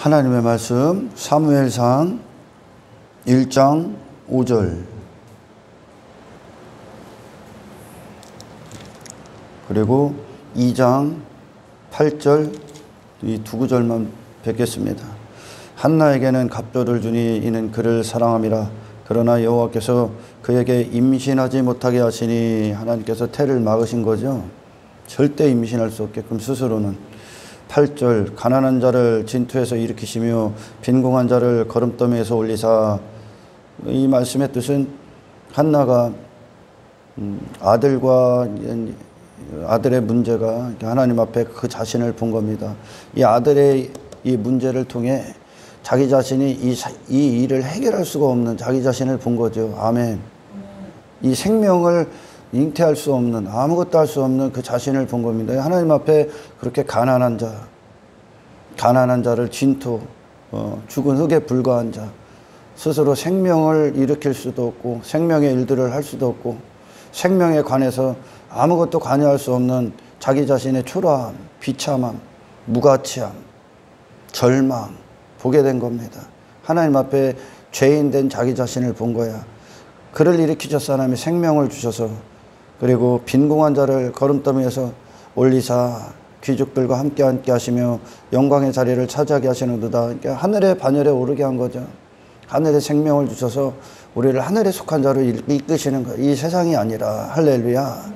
하나님의 말씀 사무엘상 1장 5절 그리고 2장 8절 이 두 구절만 뵙겠습니다. 한나에게는 갑돌을 주니 이는 그를 사랑함이라. 그러나 여호와께서 그에게 임신하지 못하게 하시니 하나님께서 태를 막으신 거죠. 절대 임신할 수 없게끔 스스로는. 8절 가난한 자를 진투에서 일으키시며 빈궁한 자를 거름더미에서 올리사. 이 말씀의 뜻은 한나가 아들의 문제가 하나님 앞에 그 자신을 본 겁니다. 이 아들의 이 문제를 통해 자기 자신이 이 일을 해결할 수가 없는 자기 자신을 본 거죠. 아멘. 이 생명을 잉태할 수 없는, 아무것도 할 수 없는 그 자신을 본 겁니다. 하나님 앞에 그렇게 가난한 자를 진토, 죽은 흙에 불과한 자, 스스로 생명을 일으킬 수도 없고 생명의 일들을 할 수도 없고 생명에 관해서 아무것도 관여할 수 없는 자기 자신의 초라함, 비참함, 무가치함, 절망 보게 된 겁니다. 하나님 앞에 죄인 된 자기 자신을 본 거야. 그를 일으키셔서 하나님이 생명을 주셔서 그리고 빈궁한 자를 거름더미에서 올리사 귀족들과 함께 하시며 영광의 자리를 차지하게 하시는도다. 그러니까 하늘의 반열에 오르게 한 거죠. 하늘의 생명을 주셔서 우리를 하늘에 속한 자로 이끄시는 거예요. 이 세상이 아니라. 할렐루야.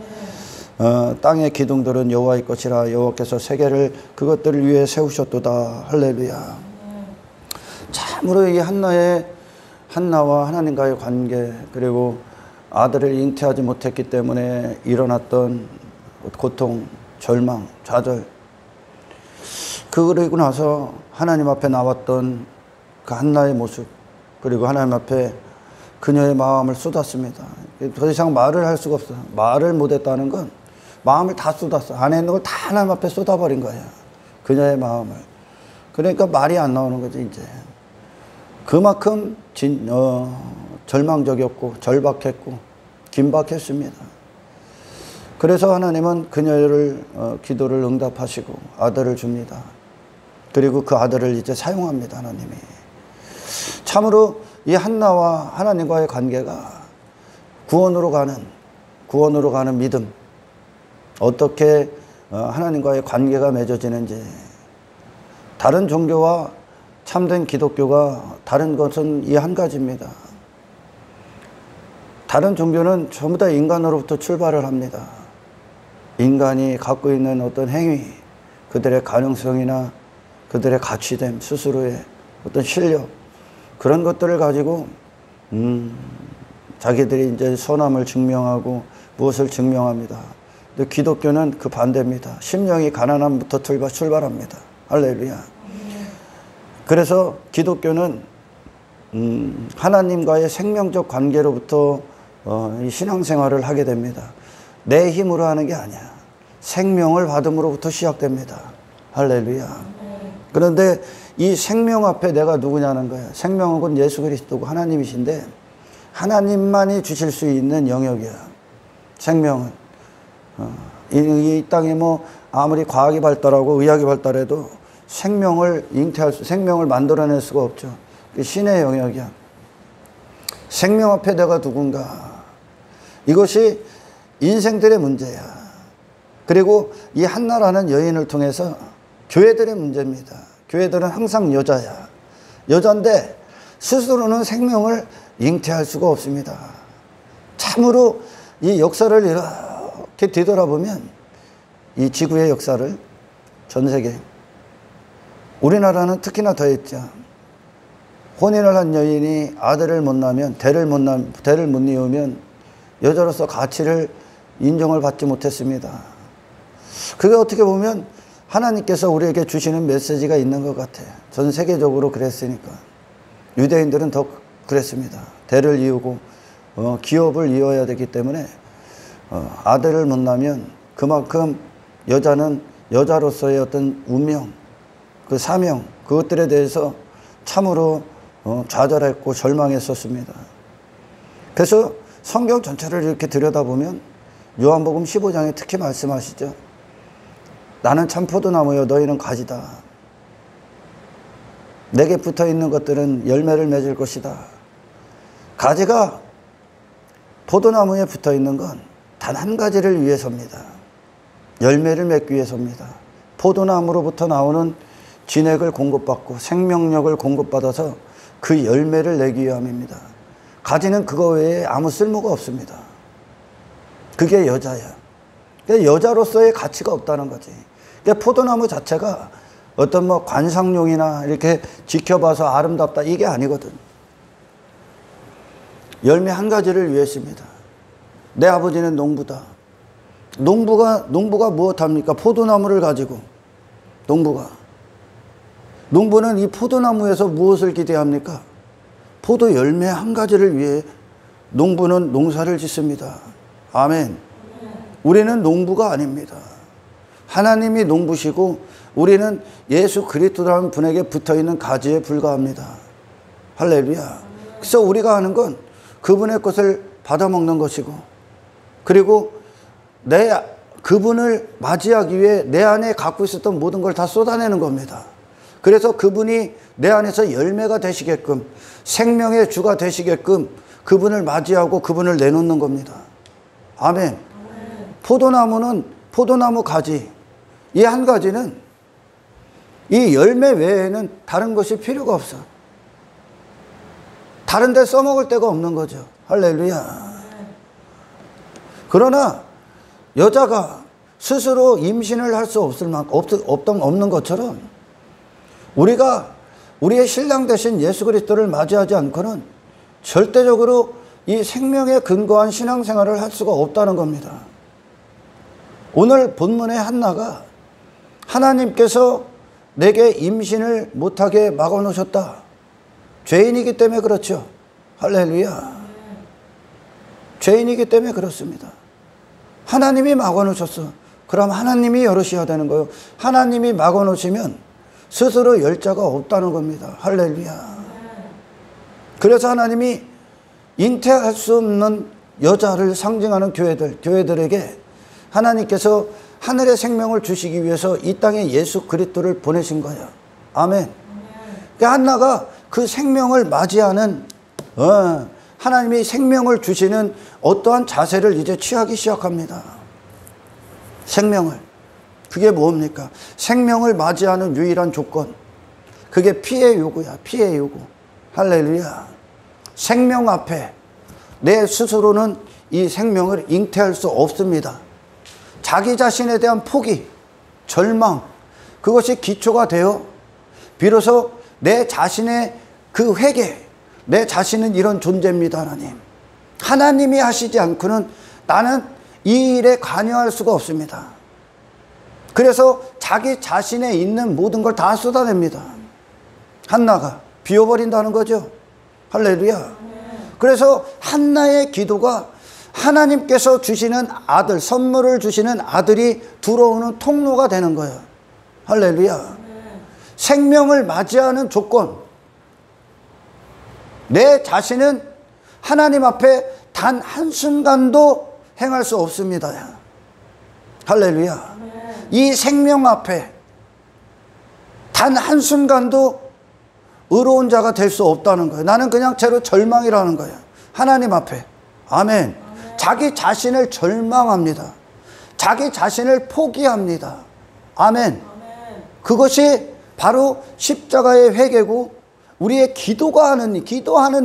땅의 기둥들은 여호와의 것이라. 여호와께서 세계를 그것들을 위해 세우셨도다. 할렐루야. 참으로 이 한나와 하나님과의 관계, 그리고 아들을 잉태하지 못했기 때문에 일어났던 고통, 절망, 좌절, 그러고 나서 하나님 앞에 나왔던 그 한나의 모습, 그리고 하나님 앞에 그녀의 마음을 쏟았습니다. 더 이상 말을 할 수가 없어요. 말을 못했다는 건 마음을 다 쏟았어. 안에 있는 걸 다 하나님 앞에 쏟아버린 거예요. 그녀의 마음을. 그러니까 말이 안 나오는 거지 이제. 그만큼 절망적이었고 절박했고 긴박했습니다. 그래서 하나님은 그녀를 기도를 응답하시고 아들을 줍니다. 그리고 그 아들을 이제 사용합니다. 하나님이. 참으로 이 한나와 하나님과의 관계가 구원으로 가는 믿음, 어떻게 하나님과의 관계가 맺어지는지. 다른 종교와 참된 기독교가 다른 것은 이 한 가지입니다. 다른 종교는 전부 다 인간으로부터 출발을 합니다. 인간이 갖고 있는 어떤 행위, 그들의 가능성이나 그들의 가치됨, 스스로의 어떤 실력, 그런 것들을 가지고 자기들이 이제 선함을 증명하고 무엇을 증명합니다. 근데 기독교는 그 반대입니다. 심령이 가난함부터 출발합니다. 할렐루야. 그래서 기독교는 하나님과의 생명적 관계로부터 이 신앙생활을 하게 됩니다. 내 힘으로 하는 게 아니야. 생명을 받음으로부터 시작됩니다. 할렐루야. 그런데 이 생명 앞에 내가 누구냐는 거야. 생명은 예수 그리스도고 하나님이신데 하나님만이 주실 수 있는 영역이야. 생명은. 이 땅에 뭐 아무리 과학이 발달하고 의학이 발달해도 생명을 생명을 만들어낼 수가 없죠. 신의 영역이야. 생명 앞에 내가 누군가. 이것이 인생들의 문제야. 그리고 이 한나라는 여인을 통해서 교회들의 문제입니다. 교회들은 항상 여자야. 여잔데 스스로는 생명을 잉태할 수가 없습니다. 참으로 이 역사를 이렇게 뒤돌아보면 이 지구의 역사를 전 세계, 우리나라는 특히나 더했죠. 혼인을 한 여인이 아들을 못 낳으면, 대를 못 이으면 여자로서 가치를 인정을 받지 못했습니다. 그게 어떻게 보면 하나님께서 우리에게 주시는 메시지가 있는 것 같아요. 전 세계적으로 그랬으니까. 유대인들은 더 그랬습니다. 대를 이루고 기업을 이어야 되기 때문에 아들을 못 낳으면 그만큼 여자는 여자로서의 어떤 운명, 그 사명, 그것들에 대해서 참으로 좌절했고 절망했었습니다. 그래서 성경 전체를 이렇게 들여다보면 요한복음 15장에 특히 말씀하시죠. 나는 참 포도나무여 너희는 가지다. 내게 붙어 있는 것들은 열매를 맺을 것이다. 가지가 포도나무에 붙어 있는 건 단 한 가지를 위해서입니다. 열매를 맺기 위해서입니다. 포도나무로부터 나오는 진액을 공급받고 생명력을 공급받아서 그 열매를 내기 위함입니다. 가지는 그거 외에 아무 쓸모가 없습니다. 그게 여자야. 그러니까 여자로서의 가치가 없다는 거지. 그러니까 포도나무 자체가 어떤 뭐 관상용이나 이렇게 지켜봐서 아름답다 이게 아니거든. 열매 한 가지를 위해서입니다. 내 아버지는 농부다. 농부가 무엇합니까? 포도나무를 가지고 농부는 이 포도나무에서 무엇을 기대합니까? 포도 열매 한 가지를 위해 농부는 농사를 짓습니다. 아멘. 우리는 농부가 아닙니다. 하나님이 농부시고 우리는 예수 그리스도라는 분에게 붙어있는 가지에 불과합니다. 할렐루야. 그래서 우리가 하는 건 그분의 것을 받아먹는 것이고, 그리고 그분을 맞이하기 위해 내 안에 갖고 있었던 모든 걸 다 쏟아내는 겁니다. 그래서 그분이 내 안에서 열매가 되시게끔, 생명의 주가 되시게끔 그분을 맞이하고 그분을 내놓는 겁니다. 아멘. 포도나무는 포도나무 가지, 이 한 가지는 이 열매 외에는 다른 것이 필요가 없어. 다른 데 써먹을 데가 없는 거죠. 할렐루야. 그러나 여자가 스스로 임신을 할 수 없는 것처럼 우리가 우리의 신랑 되신 예수 그리스도를 맞이하지 않고는 절대적으로 이 생명에 근거한 신앙생활을 할 수가 없다는 겁니다. 오늘 본문의 한나가 하나님께서 내게 임신을 못하게 막아놓으셨다. 죄인이기 때문에 그렇죠. 할렐루야. 죄인이기 때문에 그렇습니다. 하나님이 막아놓으셨어. 그럼 하나님이 열으셔야 되는 거예요. 하나님이 막아놓으시면 스스로 열 자가 없다는 겁니다. 할렐루야. 그래서 하나님이 잉태할 수 없는 여자를 상징하는 교회들에게 하나님께서 하늘의 생명을 주시기 위해서 이 땅에 예수 그리스도를 보내신 거예요. 아멘. 그러니까 한나가 그 생명을 맞이하는 하나님이 생명을 주시는 어떠한 자세를 이제 취하기 시작합니다. 생명을. 그게 뭡니까? 생명을 맞이하는 유일한 조건. 그게 피의 요구야. 피의 요구. 할렐루야. 생명 앞에 내 스스로는 이 생명을 잉태할 수 없습니다. 자기 자신에 대한 포기, 절망, 그것이 기초가 되어 비로소 내 자신의 그 회개, 내 자신은 이런 존재입니다. 하나님이 하시지 않고는 나는 이 일에 관여할 수가 없습니다. 그래서 자기 자신에 있는 모든 걸 다 쏟아냅니다. 한나가 비워버린다는 거죠. 할렐루야. 그래서 한나의 기도가 하나님께서 주시는 아들, 선물을 주시는 아들이 들어오는 통로가 되는 거예요. 할렐루야. 생명을 맞이하는 조건. 내 자신은 하나님 앞에 단 한순간도 행할 수 없습니다. 할렐루야. 이 생명 앞에 단 한순간도 의로운 자가 될 수 없다는 거예요. 나는 그냥 죄로 절망이라는 거예요. 하나님 앞에. 아멘. 자기 자신을 절망합니다. 자기 자신을 포기합니다. 아멘. 그것이 바로 십자가의 회개고 우리의 기도하는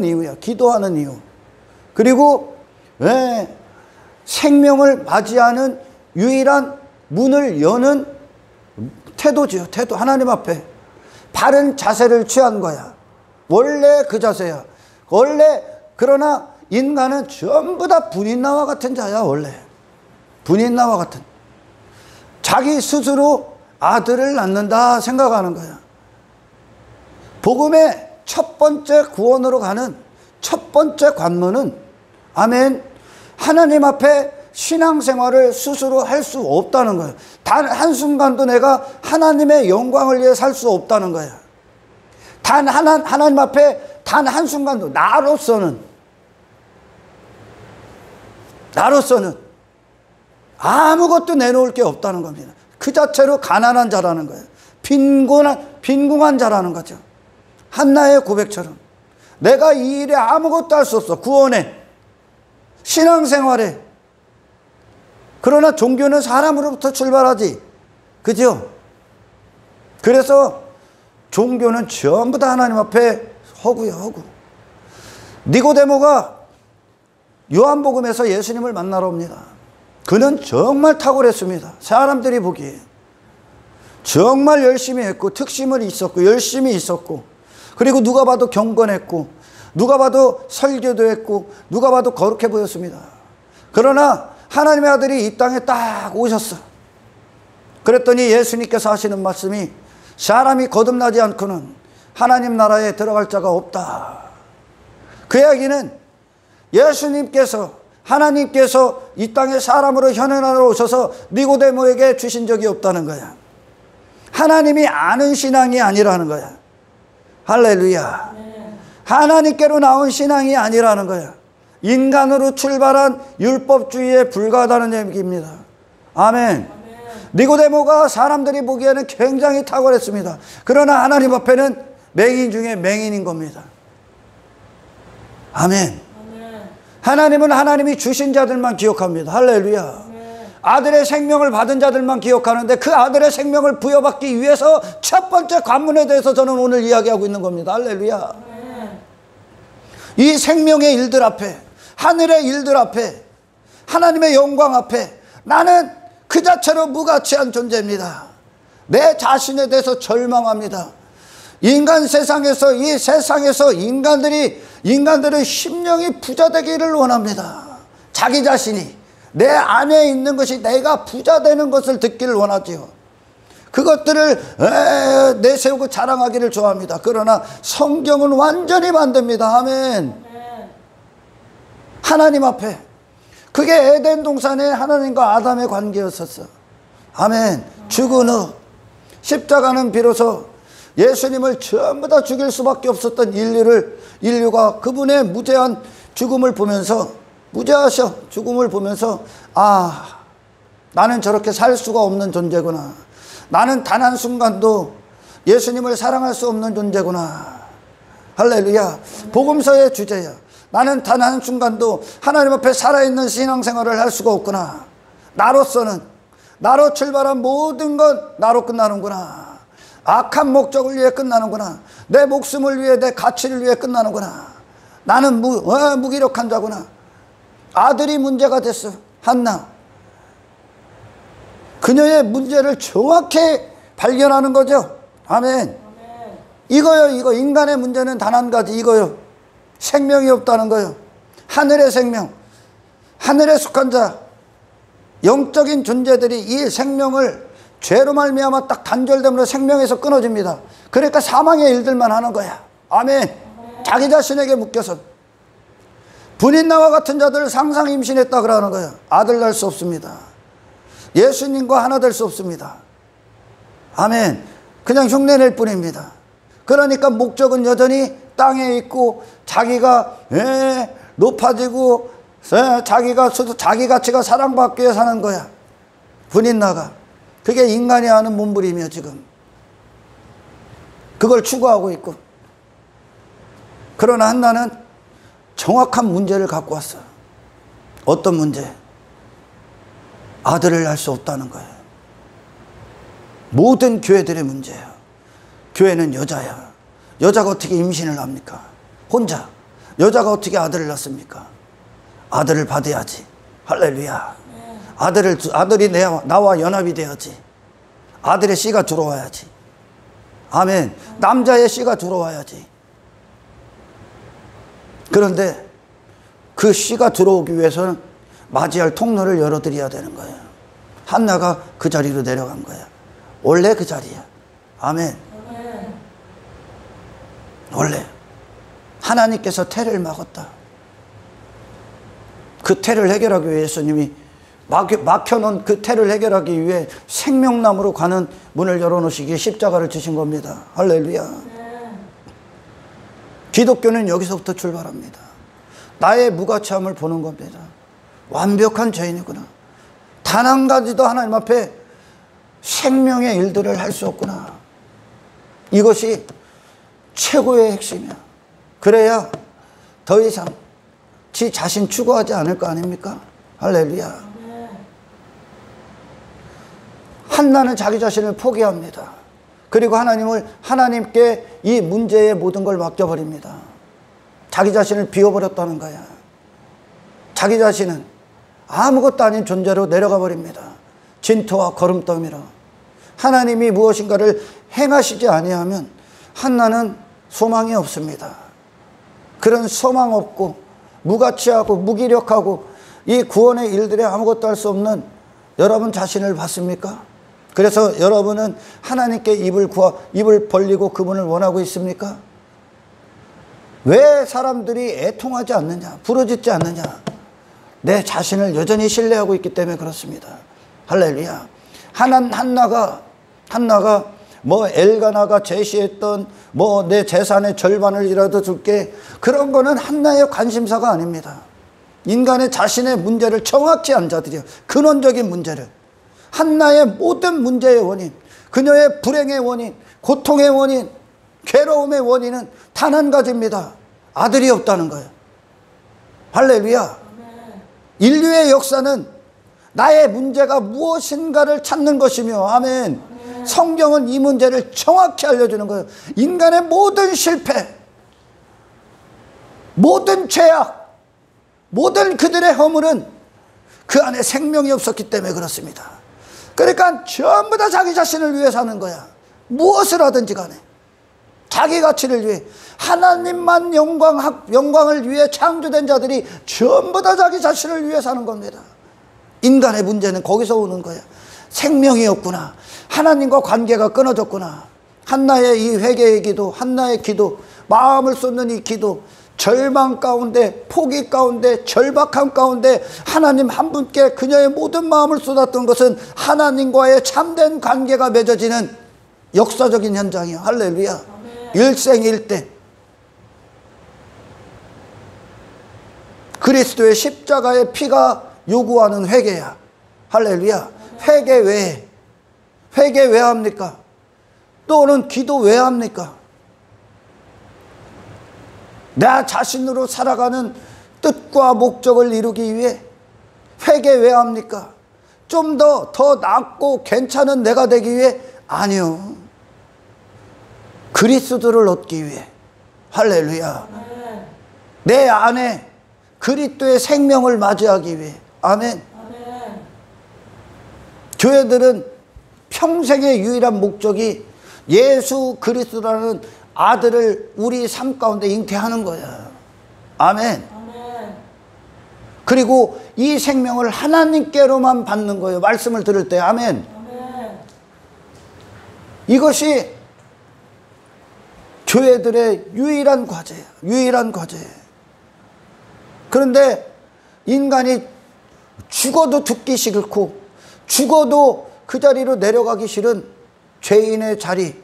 이유야. 기도하는 이유. 그리고 생명을 맞이하는 유일한 문을 여는 태도지요. 태도. 하나님 앞에 바른 자세를 취한 거야. 원래 그 자세야. 그러나 인간은 전부 다 분인나와 같은 자야. 원래 분인나와 같은, 자기 스스로 아들을 낳는다 생각하는 거야. 복음의 첫 번째 구원으로 가는 첫 번째 관문은, 아멘, 하나님 앞에 신앙생활을 스스로 할 수 없다는 거예요. 단 한순간도 내가 하나님의 영광을 위해 살 수 없다는 거야. 하나님 앞에 단 한순간도 나로서는 아무것도 내놓을 게 없다는 겁니다. 그 자체로 가난한 자라는 거예요. 빈궁한 자라는 거죠. 한나의 고백처럼 내가 이 일에 아무것도 할 수 없어. 구원에, 신앙생활에. 그러나 종교는 사람으로부터 출발하지. 그죠? 그래서 종교는 전부 다 하나님 앞에 허구야, 허구. 니고데모가 요한복음에서 예수님을 만나러 옵니다. 그는 정말 탁월했습니다. 사람들이 보기에 정말 열심히 했고 특심을 있었고 열심히 있었고, 그리고 누가 봐도 경건했고 누가 봐도 설교도 했고 누가 봐도 거룩해 보였습니다. 그러나 하나님의 아들이 이 땅에 딱 오셨어. 그랬더니 예수님께서 하시는 말씀이 사람이 거듭나지 않고는 하나님 나라에 들어갈 자가 없다. 그 이야기는 예수님께서, 하나님께서 이 땅에 사람으로 현현하러 오셔서 니고데모에게 주신 적이 없다는 거야. 하나님이 아는 신앙이 아니라는 거야. 할렐루야. 하나님께로 나온 신앙이 아니라는 거야. 인간으로 출발한 율법주의에 불과하다는 얘기입니다. 아멘. 니고데모가 사람들이 보기에는 굉장히 탁월했습니다. 그러나 하나님 앞에는 맹인 중에 맹인인 겁니다. 아멘. 하나님은 하나님이 주신 자들만 기억합니다. 할렐루야. 아들의 생명을 받은 자들만 기억하는데 그 아들의 생명을 부여받기 위해서 첫 번째 관문에 대해서 저는 오늘 이야기하고 있는 겁니다. 할렐루야. 이 생명의 일들 앞에, 하늘의 일들 앞에, 하나님의 영광 앞에 나는 그 자체로 무가치한 존재입니다. 내 자신에 대해서 절망합니다. 인간 세상에서, 이 세상에서 인간들의 심령이 부자 되기를 원합니다. 자기 자신이, 내 안에 있는 것이 내가 부자 되는 것을 듣기를 원하지요. 그것들을 내세우고 자랑하기를 좋아합니다. 그러나 성경은 완전히 반대입니다. 아멘. 하나님 앞에, 그게 에덴 동산에 하나님과 아담의 관계였었어. 아멘. 죽은 후 십자가는 비로소 예수님을 전부 다 죽일 수밖에 없었던 인류가 그분의 무죄한 죽음을 보면서, 무죄하셔 죽음을 보면서, 아, 나는 저렇게 살 수가 없는 존재구나. 나는 단 한순간도 예수님을 사랑할 수 없는 존재구나. 할렐루야. 복음서의 주제야. 나는 단 한순간도 하나님 앞에 살아있는 신앙생활을 할 수가 없구나. 나로서는, 나로 출발한 모든 건 나로 끝나는구나. 악한 목적을 위해 끝나는구나. 내 목숨을 위해, 내 가치를 위해 끝나는구나. 나는 무기력한 자구나. 아들이 문제가 됐어. 한나. 그녀의 문제를 정확히 발견하는 거죠. 아멘. 이거요, 이거. 인간의 문제는 단 한 가지, 이거요. 생명이 없다는 거요. 하늘의 생명, 하늘에 속한 자, 영적인 존재들이 이 생명을 죄로 말미암아 딱 단절됨으로 생명에서 끊어집니다. 그러니까 사망의 일들만 하는 거야. 아멘. 자기 자신에게 묶여서. 분인나와 같은 자들 상상 임신했다 그러는 거야. 아들 낳을 수 없습니다. 예수님과 하나 될 수 없습니다. 아멘. 그냥 흉내낼 뿐입니다. 그러니까 목적은 여전히 땅에 있고, 자기가 높아지고, 자기 가치가 사랑받기 위해 사는 거야. 분인나가. 그게 인간이 하는 몸부림이야 지금. 그걸 추구하고 있고. 그러나 한나는 정확한 문제를 갖고 왔어. 어떤 문제? 아들을 낳을 수 없다는 거예요. 모든 교회들의 문제예요. 교회는 여자야. 여자가 어떻게 임신을 합니까? 혼자. 여자가 어떻게 아들을 낳습니까? 아들을 받아야지. 할렐루야. 아들이 나와 연합이 돼야지. 아들의 씨가 들어와야지. 아멘. 남자의 씨가 들어와야지. 그런데 그 씨가 들어오기 위해서는 맞이할 통로를 열어드려야 되는 거예요. 한나가 그 자리로 내려간 거야. 원래 그 자리야. 아멘. 원래 하나님께서 태를 막았다. 그 태를 해결하기 위해 예수님이 막혀놓은 그 태를 해결하기 위해 생명나무로 가는 문을 열어놓으시기에 십자가를 주신 겁니다. 할렐루야. 기독교는 여기서부터 출발합니다. 나의 무가치함을 보는 겁니다. 완벽한 죄인이구나. 단 한 가지도 하나님 앞에 생명의 일들을 할 수 없구나. 이것이 최고의 핵심이야. 그래야 더 이상 지 자신 추구하지 않을 거 아닙니까? 할렐루야. 한나는 자기 자신을 포기합니다. 그리고 하나님께 이 문제의 모든 걸 맡겨버립니다. 자기 자신을 비워버렸다는 거야. 자기 자신은 아무것도 아닌 존재로 내려가 버립니다. 진토와 거름더미로. 하나님이 무엇인가를 행하시지 아니하면 한나는 소망이 없습니다. 그런 소망 없고 무가치하고 무기력하고 이 구원의 일들에 아무것도 할 수 없는 여러분 자신을 봤습니까? 그래서 여러분은 하나님께 입을 벌리고 그분을 원하고 있습니까? 왜 사람들이 애통하지 않느냐, 부르짖지 않느냐? 내 자신을 여전히 신뢰하고 있기 때문에 그렇습니다. 할렐루야. 한나가 뭐 엘가나가 제시했던 뭐 내 재산의 절반을이라도 줄게, 그런 거는 한나의 관심사가 아닙니다. 인간의 자신의 문제를 정확히 앉아들여, 근원적인 문제를, 한나의 모든 문제의 원인, 그녀의 불행의 원인, 고통의 원인, 괴로움의 원인은 단 한 가지입니다. 아들이 없다는 거예요. 할렐루야. 인류의 역사는 나의 문제가 무엇인가를 찾는 것이며, 아멘. 성경은 이 문제를 정확히 알려주는 거예요. 인간의 모든 실패, 모든 죄악, 모든 그들의 허물은 그 안에 생명이 없었기 때문에 그렇습니다. 그러니까 전부 다 자기 자신을 위해 사는 거야. 무엇을 하든지 간에 자기 가치를 위해. 하나님만 영광을 위해 창조된 자들이 전부 다 자기 자신을 위해 사는 겁니다. 인간의 문제는 거기서 오는 거야. 생명이 없구나, 하나님과 관계가 끊어졌구나. 한나의 이 회개의 기도, 한나의 기도, 마음을 쏟는 이 기도, 절망 가운데, 포기 가운데, 절박함 가운데 하나님 한 분께 그녀의 모든 마음을 쏟았던 것은 하나님과의 참된 관계가 맺어지는 역사적인 현장이야. 할렐루야. 일생일대 그리스도의 십자가의 피가 요구하는 회개야. 할렐루야. 회개 왜 합니까? 또는 기도 왜 합니까? 나 자신으로 살아가는 뜻과 목적을 이루기 위해 회개 왜 합니까? 좀 더 낫고 괜찮은 내가 되기 위해? 아니요. 그리스도를 얻기 위해. 할렐루야. 내 안에 그리스도의 생명을 맞이하기 위해. 아멘. 교회들은 평생의 유일한 목적이 예수 그리스도라는 아들을 우리 삶 가운데 잉태하는 거야. 아멘. 그리고 이 생명을 하나님께로만 받는 거예요. 말씀을 들을 때. 아멘. 이것이 교회들의 유일한 과제예요. 유일한 과제예요. 그런데 인간이 죽어도 듣기 싫고 죽어도 그 자리로 내려가기 싫은 죄인의 자리,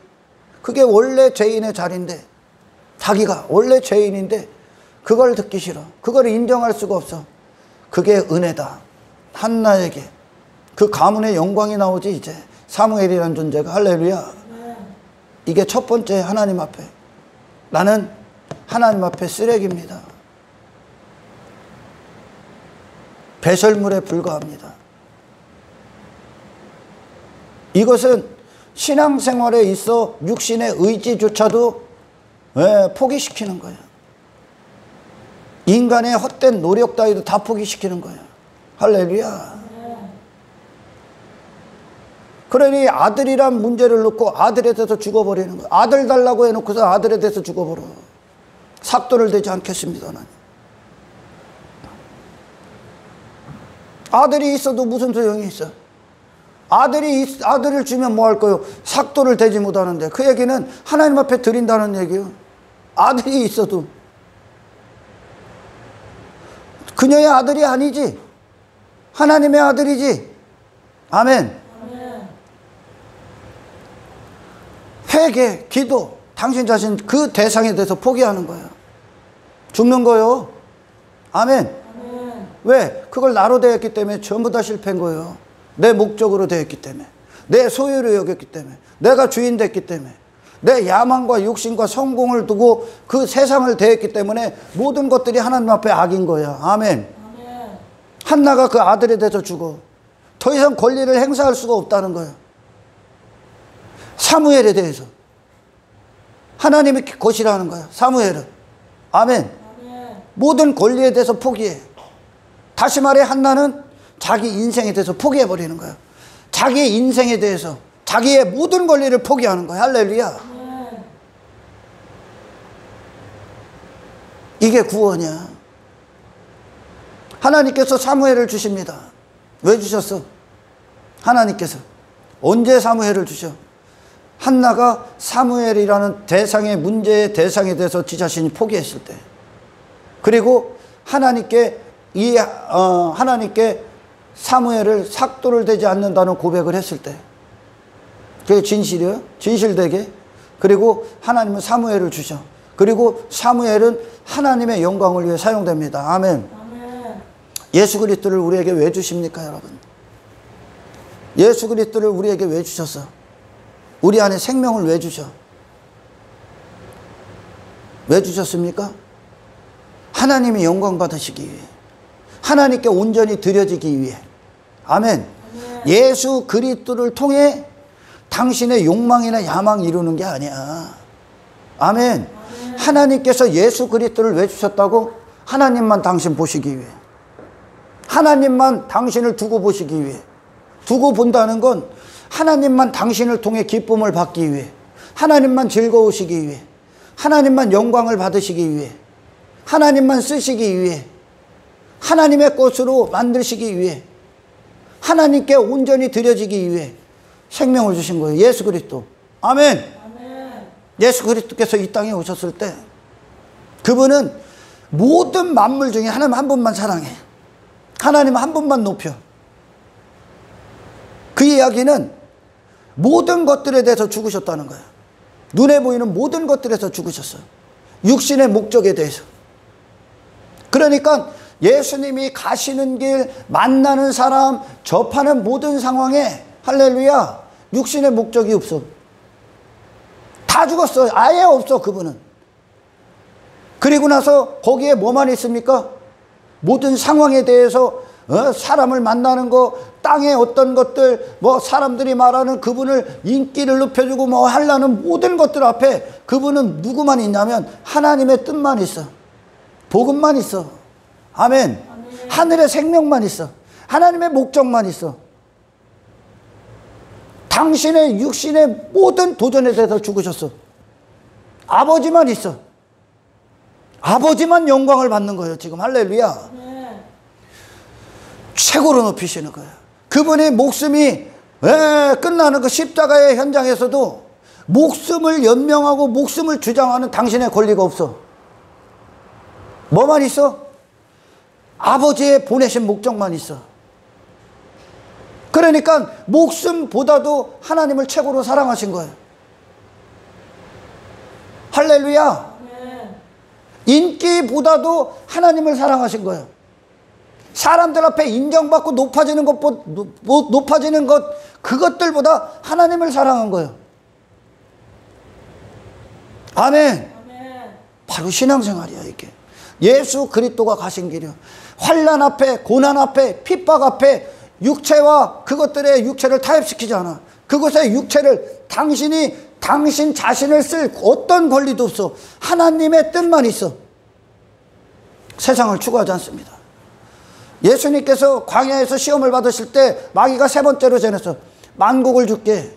그게 원래 죄인의 자리인데, 자기가 원래 죄인인데 그걸 듣기 싫어. 그걸 인정할 수가 없어. 그게 은혜다. 한나에게 그 가문의 영광이 나오지. 이제 사무엘이라는 존재가. 할렐루야. 이게 첫 번째. 하나님 앞에 나는 하나님 앞에 쓰레기입니다. 배설물에 불과합니다. 이것은 신앙생활에 있어 육신의 의지조차도 포기시키는 거예요. 인간의 헛된 노력 따위도 다 포기시키는 거예요. 할렐루야. 그러니 아들이란 문제를 놓고 아들에 대해서 죽어버리는 거예요. 아들 달라고 해놓고서 아들에 대해서 죽어버려. 삭도를 대지 않겠습니다. 나는. 아들이 있어도 무슨 소용이 있어? 아들을 주면 뭐 할 거요? 삭도를 대지 못하는데. 그 얘기는 하나님 앞에 드린다는 얘기예요. 아들이 있어도. 그녀의 아들이 아니지. 하나님의 아들이지. 아멘. 회개, 기도, 당신 자신 그 대상에 대해서 포기하는 거예요. 죽는 거예요. 아멘. 왜? 그걸 나로 되었기 때문에 전부 다 실패한 거예요. 내 목적으로 되었기 때문에, 내 소유로 여겼기 때문에, 내가 주인 됐기 때문에, 내 야망과 육신과 성공을 두고 그 세상을 대했기 때문에 모든 것들이 하나님 앞에 악인 거야. 아멘. 한나가 그 아들에 대해서 죽어. 더 이상 권리를 행사할 수가 없다는 거야. 사무엘에 대해서 하나님이 것이라는 거야. 사무엘은. 아멘. 모든 권리에 대해서 포기해. 다시 말해 한나는 자기 인생에 대해서 포기해버리는 거야. 자기의 인생에 대해서 자기의 모든 권리를 포기하는 거야. 할렐루야. 이게 구원이야. 하나님께서 사무엘을 주십니다. 왜 주셨어? 하나님께서 언제 사무엘을 주셔? 한나가 사무엘이라는 대상의 문제의 대상에 대해서 지 자신이 포기했을 때, 그리고 하나님께 하나님께 사무엘을 삭도를 대지 않는다는 고백을 했을 때, 그게 진실이에요. 진실되게. 그리고 하나님은 사무엘을 주셔. 그리고 사무엘은 하나님의 영광을 위해 사용됩니다. 아멘. 예수 그리스도를 우리에게 왜 주십니까, 여러분? 예수 그리스도를 우리에게 왜 주셨어? 우리 안에 생명을 왜 주셔? 왜 주셨습니까? 하나님이 영광 받으시기 위해, 하나님께 온전히 드려지기 위해. 아멘. 예수 그리스도를 통해 당신의 욕망이나 야망 이루는 게 아니야. 아멘. 하나님께서 예수 그리스도를 왜 주셨다고? 하나님만 당신 보시기 위해, 하나님만 당신을 두고 보시기 위해. 두고 본다는 건 하나님만 당신을 통해 기쁨을 받기 위해, 하나님만 즐거우시기 위해, 하나님만 영광을 받으시기 위해, 하나님만 쓰시기 위해, 하나님의 것으로 만드시기 위해, 하나님께 온전히 드려지기 위해 생명을 주신 거예요. 예수 그리스도. 아멘. 예수 그리스도께서 이 땅에 오셨을 때 그분은 모든 만물 중에 하나님 한 분만 사랑해. 하나님 한 분만 높여. 그 이야기는 모든 것들에 대해서 죽으셨다는 거예요. 눈에 보이는 모든 것들에서 죽으셨어요. 육신의 목적에 대해서. 그러니까 예수님이 가시는 길, 만나는 사람, 접하는 모든 상황에 할렐루야, 육신의 목적이 없어. 다 죽었어요. 아예 없어, 그분은. 그리고 나서 거기에 뭐만 있습니까? 모든 상황에 대해서 사람을 만나는 거, 땅의 어떤 것들, 뭐 사람들이 말하는 그분을 인기를 높여주고 뭐 하려는 모든 것들 앞에 그분은 누구만 있냐면 하나님의 뜻만 있어. 복음만 있어. 아멘. 하늘의 생명만 있어. 하나님의 목적만 있어. 당신의 육신의 모든 도전에 대해서 죽으셨어. 아버지만 있어. 아버지만 영광을 받는 거예요, 지금. 할렐루야. 최고로 높이시는 거예요. 그분이 목숨이 끝나는 그 십자가의 현장에서도 목숨을 연명하고 목숨을 주장하는 당신의 권리가 없어. 뭐만 있어? 아버지의 보내신 목적만 있어. 그러니까 목숨보다도 하나님을 최고로 사랑하신 거예요. 할렐루야. 인기보다도 하나님을 사랑하신 거예요. 사람들 앞에 인정받고 높아지는 것, 그것들보다 하나님을 사랑한 거예요. 아멘. 바로 신앙생활이야, 이게. 예수 그리스도가 가신 길이요. 환난 앞에, 고난 앞에, 핍박 앞에 육체와 그것들의 육체를 타협시키지 않아. 그것의 육체를 당신 자신을 쓸 어떤 권리도 없어. 하나님의 뜻만 있어. 세상을 추구하지 않습니다. 예수님께서 광야에서 시험을 받으실 때 마귀가 세 번째로 전했어. 만국을 주께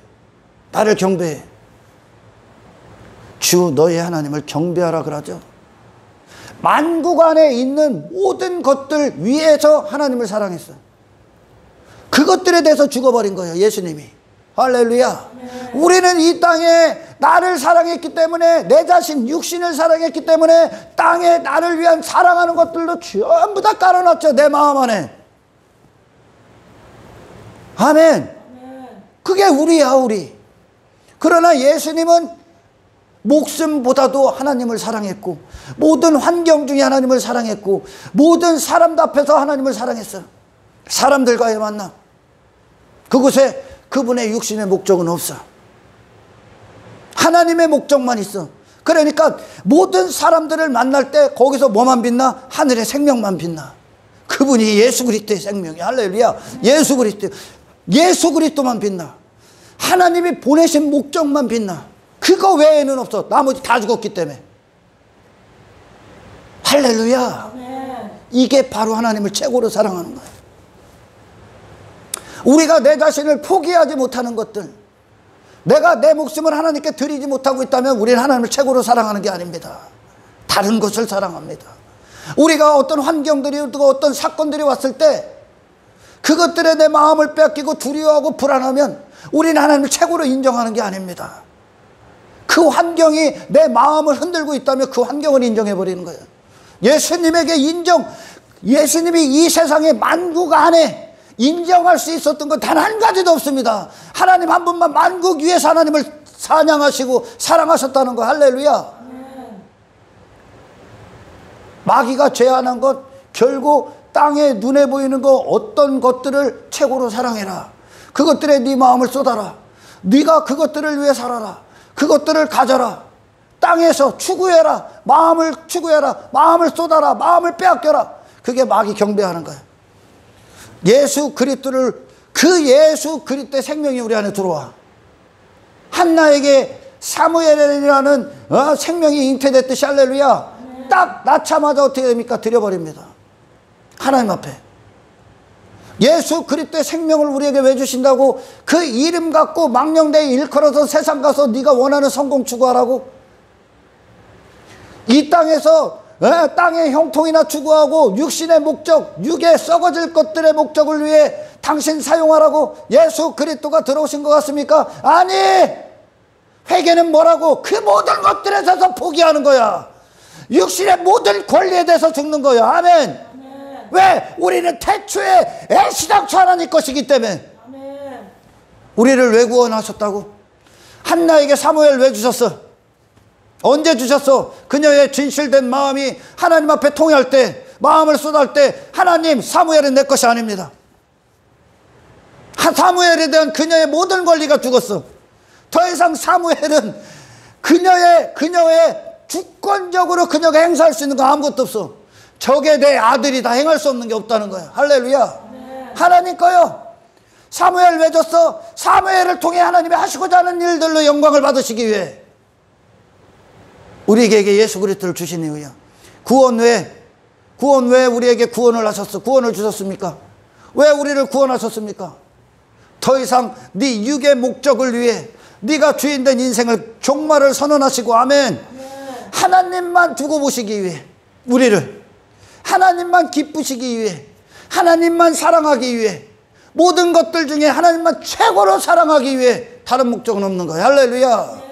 나를 경배해. 주 너의 하나님을 경배하라 그러죠. 만국 안에 있는 모든 것들 위에서 하나님을 사랑했어. 그것들에 대해서 죽어버린 거예요, 예수님이. 할렐루야. 우리는 이 땅에 나를 사랑했기 때문에, 내 자신 육신을 사랑했기 때문에 땅에 나를 위한 사랑하는 것들도 전부 다 깔아놨죠, 내 마음 안에. 아멘. 그게 우리야, 우리. 그러나 예수님은 목숨보다도 하나님을 사랑했고, 모든 환경 중에 하나님을 사랑했고, 모든 사람들 앞에서 하나님을 사랑했어요. 사람들과의 만남, 그곳에 그분의 육신의 목적은 없어. 하나님의 목적만 있어. 그러니까 모든 사람들을 만날 때 거기서 뭐만 빛나? 하늘의 생명만 빛나. 그분이 예수 그리스도의 생명이야. 할렐루야. 예수 그리스도만 빛나. 하나님이 보내신 목적만 빛나. 그거 외에는 없어. 나머지 다 죽었기 때문에. 할렐루야. 이게 바로 하나님을 최고로 사랑하는 거예요. 우리가 내 자신을 포기하지 못하는 것들, 내가 내 목숨을 하나님께 드리지 못하고 있다면 우리는 하나님을 최고로 사랑하는 게 아닙니다. 다른 것을 사랑합니다. 우리가 어떤 환경들이, 어떤 사건들이 왔을 때 그것들에 내 마음을 뺏기고 두려워하고 불안하면 우리는 하나님을 최고로 인정하는 게 아닙니다. 그 환경이 내 마음을 흔들고 있다면 그 환경을 인정해버리는 거예요. 예수님에게 예수님이 이 세상의 만국 안에 인정할 수 있었던 건 단 한 가지도 없습니다. 하나님 한 분만 만국 위에서 하나님을 사냥하시고 사랑하셨다는 거. 할렐루야. 마귀가 제안한 것, 결국 땅에 눈에 보이는 거 어떤 것들을 최고로 사랑해라. 그것들에 네 마음을 쏟아라. 네가 그것들을 위해 살아라. 그것들을 가져라. 땅에서 추구해라. 마음을 추구해라. 마음을 쏟아라. 마음을 빼앗겨라. 그게 마귀 경배하는 거예요. 예수 그리스도를, 그 예수 그리스도의 생명이 우리 안에 들어와. 한나에게 사무엘이라는 생명이 잉태됐듯이, 할렐루야. 딱 낳자마자 어떻게 됩니까? 드려버립니다. 하나님 앞에. 예수 그리스도의 생명을 우리에게 왜 주신다고? 그 이름 갖고 망령되이 일컬어서 세상 가서 네가 원하는 성공 추구하라고? 이 땅에서 땅의 형통이나 추구하고 육신의 목적, 육에 썩어질 것들의 목적을 위해 당신 사용하라고 예수 그리스도가 들어오신 것 같습니까? 아니, 회개는 뭐라고? 그 모든 것들에 대해서 포기하는 거야. 육신의 모든 권리에 대해서 죽는 거야. 아멘. 아멘. 왜? 우리는 태초에 애시당초 하나님 것이기 때문에. 아멘. 우리를 왜 구원하셨다고? 한나에게 사무엘 왜 주셨어? 언제 주셨어? 그녀의 진실된 마음이 하나님 앞에 통할 때, 마음을 쏟을 때, 하나님, 사무엘은 내 것이 아닙니다. 사무엘에 대한 그녀의 모든 권리가 죽었어. 더 이상 사무엘은 그녀의 주권적으로 그녀가 행사할 수 있는 거 아무것도 없어. 저게 내 아들이 다 행할 수 없는 게 없다는 거야. 할렐루야. 네. 하나님 거요. 사무엘 왜 줬어? 사무엘을 통해 하나님이 하시고자 하는 일들로 영광을 받으시기 위해. 우리에게 예수 그리스도를 주신 이유야. 구원 왜 우리에게 구원을 하셨어? 구원을 주셨습니까? 왜 우리를 구원하셨습니까? 더 이상 네 육의 목적을 위해 네가 주인된 인생을 종말을 선언하시고, 아멘. 하나님만 두고 보시기 위해, 우리를 하나님만 기쁘시기 위해, 하나님만 사랑하기 위해, 모든 것들 중에 하나님만 최고로 사랑하기 위해 다른 목적은 없는 거야. 할렐루야.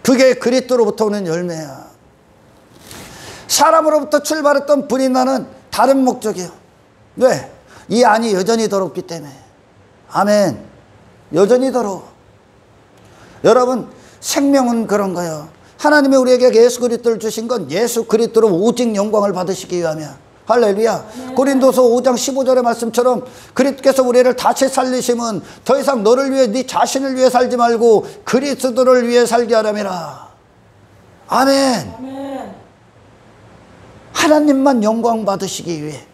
그게 그리스도로부터 오는 열매야. 사람으로부터 출발했던 불이 나는 다른 목적이에요. 왜? 이 안이 여전히 더럽기 때문에. 아멘. 여전히 더러워. 여러분, 생명은 그런 거예요. 하나님이 우리에게 예수 그리스도를 주신 건 예수 그리스도로 오직 영광을 받으시기 위함이야. 할렐루야. 네. 고린도서 5장 15절의 말씀처럼 그리스도께서 우리를 다시 살리심은 더 이상 너를 위해 네 자신을 위해 살지 말고 그리스도를 위해 살게 하려니라. 아멘. 아멘. 하나님만 영광 받으시기 위해,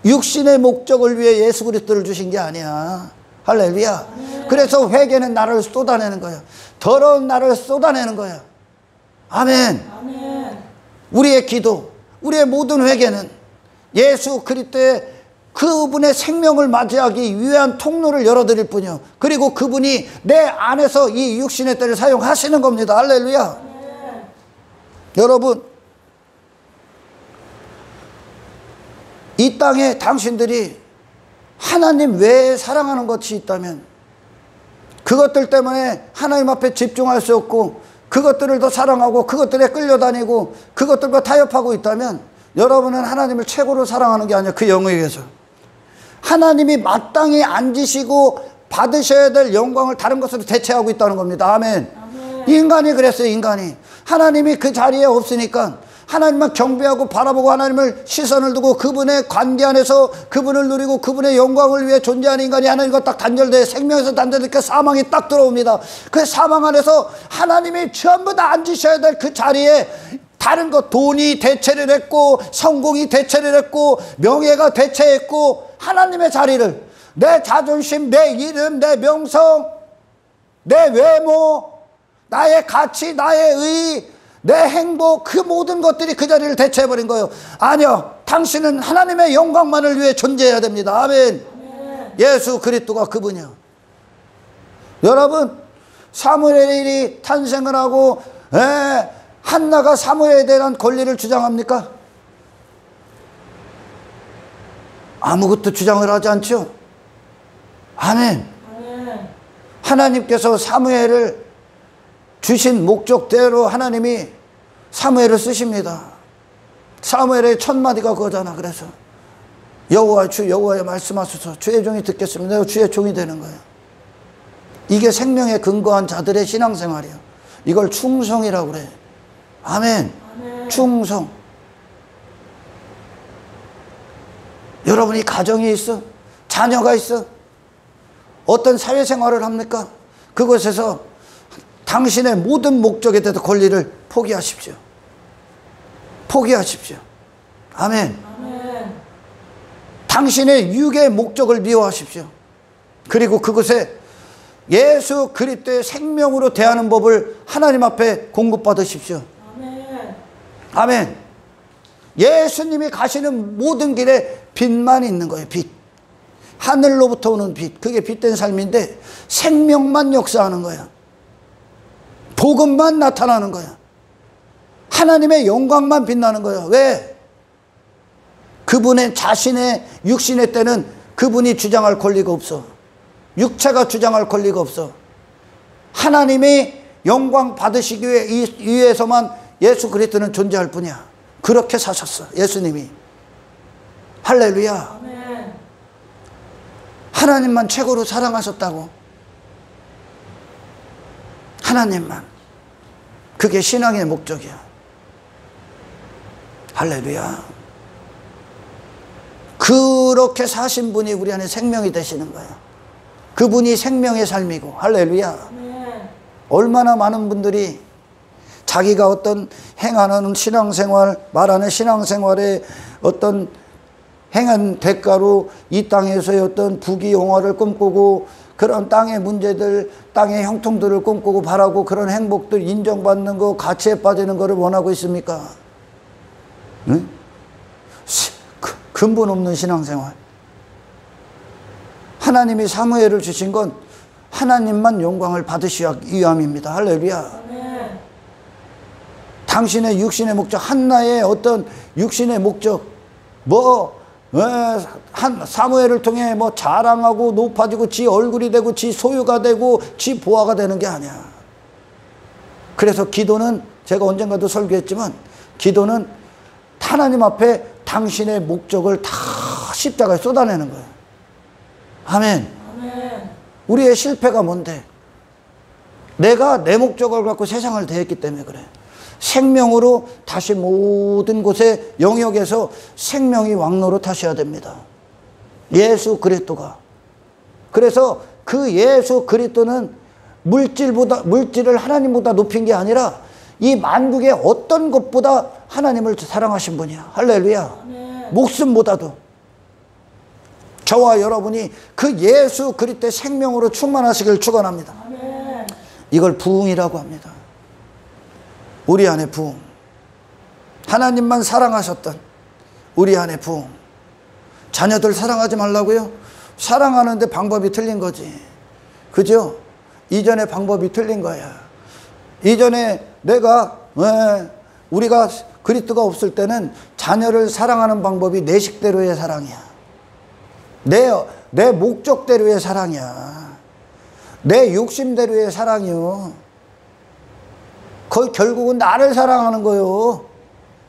육신의 목적을 위해 예수 그리스도를 주신 게 아니야. 할렐루야. 아멘. 그래서 회개는 나를 쏟아내는 거야. 더러운 나를 쏟아내는 거야. 아멘. 아멘. 우리의 기도, 우리의 모든 회개는 예수 그리스도의 그분의 생명을 맞이하기 위한 통로를 열어드릴 뿐이요. 그리고 그분이 내 안에서 이 육신의 때를 사용하시는 겁니다. 할렐루야. 네. 여러분, 이 땅에 당신들이 하나님 외에 사랑하는 것이 있다면, 그것들 때문에 하나님 앞에 집중할 수 없고 그것들을 더 사랑하고 그것들에 끌려다니고 그것들과 타협하고 있다면, 여러분은 하나님을 최고로 사랑하는 게 아니라 그 영역에서 하나님이 마땅히 앉으시고 받으셔야 될 영광을 다른 것으로 대체하고 있다는 겁니다. 아멘. 아멘. 인간이 그랬어요. 인간이 하나님이 그 자리에 없으니까 하나님만 경배하고 바라보고 하나님을 시선을 두고 그분의 관계 안에서 그분을 누리고 그분의 영광을 위해 존재하는 인간이 하나님과 딱 단절돼 생명에서 단절되니까 사망이 딱 들어옵니다. 그 사망 안에서 하나님이 전부 다 앉으셔야 될 그 자리에 다른 것, 돈이 대체를 했고 성공이 대체를 했고 명예가 대체했고 하나님의 자리를, 내 자존심, 내 이름, 내 명성, 내 외모, 나의 가치, 나의 의, 내 행복, 그 모든 것들이 그 자리를 대체해버린 거예요. 아니요, 당신은 하나님의 영광만을 위해 존재해야 됩니다. 아멘. 예수 그리스도가 그분이요. 여러분, 사무엘이 탄생을 하고 한나가 사무엘에 대한 권리를 주장합니까? 아무것도 주장을 하지 않죠. 아멘. 하나님께서 사무엘을 주신 목적대로 하나님이 사무엘을 쓰십니다. 사무엘의 첫 마디가 그거잖아. 그래서 여호와 주 여호와여 말씀하소서 주의 종이 듣겠습니다. 내가 주의 종이 되는 거예요. 이게 생명에 근거한 자들의 신앙생활이에요. 이걸 충성이라고 그래. 아멘. 충성. 여러분이 가정이 있어? 자녀가 있어? 어떤 사회생활을 합니까? 그곳에서 당신의 모든 목적에 대해서 권리를 포기하십시오. 포기하십시오. 아멘. 당신의 육의 목적을 미워하십시오. 그리고 그곳에 예수 그리스도의 생명으로 대하는 법을 하나님 앞에 공급받으십시오. 아멘. 예수님이 가시는 모든 길에 빛만 있는 거예요. 빛. 하늘로부터 오는 빛. 그게 빛된 삶인데 생명만 역사하는 거야. 복음만 나타나는 거야. 하나님의 영광만 빛나는 거야. 왜? 그분의 자신의 육신의 때는 그분이 주장할 권리가 없어. 육체가 주장할 권리가 없어. 하나님이 영광 받으시기 위해서만 예수 그리스도는 존재할 뿐이야. 그렇게 사셨어. 예수님이. 할렐루야. 아멘. 하나님만 최고로 사랑하셨다고. 하나님만. 그게 신앙의 목적이야. 할렐루야. 그렇게 사신 분이 우리 안에 생명이 되시는 거야. 그분이 생명의 삶이고. 할렐루야. 얼마나 많은 분들이 자기가 어떤 행하는 신앙생활, 말하는 신앙생활에 어떤 행한 대가로 이 땅에서의 어떤 부귀영화를 꿈꾸고 그런 땅의 문제들, 땅의 형통들을 꿈꾸고 바라고 그런 행복들 인정받는 거, 가치에 빠지는 거를 원하고 있습니까? 응? 근본 없는 신앙생활. 하나님이 사무엘을 주신 건 하나님만 영광을 받으시기 위함입니다. 할렐루야. 당신의 육신의 목적, 한나의 어떤 육신의 목적, 사무엘을 통해 자랑하고 높아지고 지 얼굴이 되고 지 소유가 되고 지 보아가 되는 게 아니야. 그래서 기도는 제가 언젠가도 설교했지만 기도는 하나님 앞에 당신의 목적을 다 십자가에 쏟아내는 거예요. 아멘. 우리의 실패가 뭔데? 내가 내 목적을 갖고 세상을 대했기 때문에 그래. 생명으로 다시 모든 곳에 영역에서 생명이 왕노릇하셔야 됩니다. 예수 그리스도가. 그래서 그 예수 그리스도는 물질을 하나님보다 높인 게 아니라 이 만국의 어떤 것보다 하나님을 사랑하신 분이야. 할렐루야. 목숨보다도. 저와 여러분이 그 예수 그리스도의 생명으로 충만하시길 축원합니다. 이걸 부흥이라고 합니다. 우리 안에 부흥. 하나님만 사랑하셨던 우리 안에 부흥. 자녀들 사랑하지 말라고요? 사랑하는데 방법이 틀린 거지. 그죠? 이전에 방법이 틀린 거야. 이전에 우리가 그리스도가 없을 때는 자녀를 사랑하는 방법이 내 식대로의 사랑이야. 내 목적대로의 사랑이야. 내 욕심대로의 사랑이요. 거의 결국은 나를 사랑하는 거요.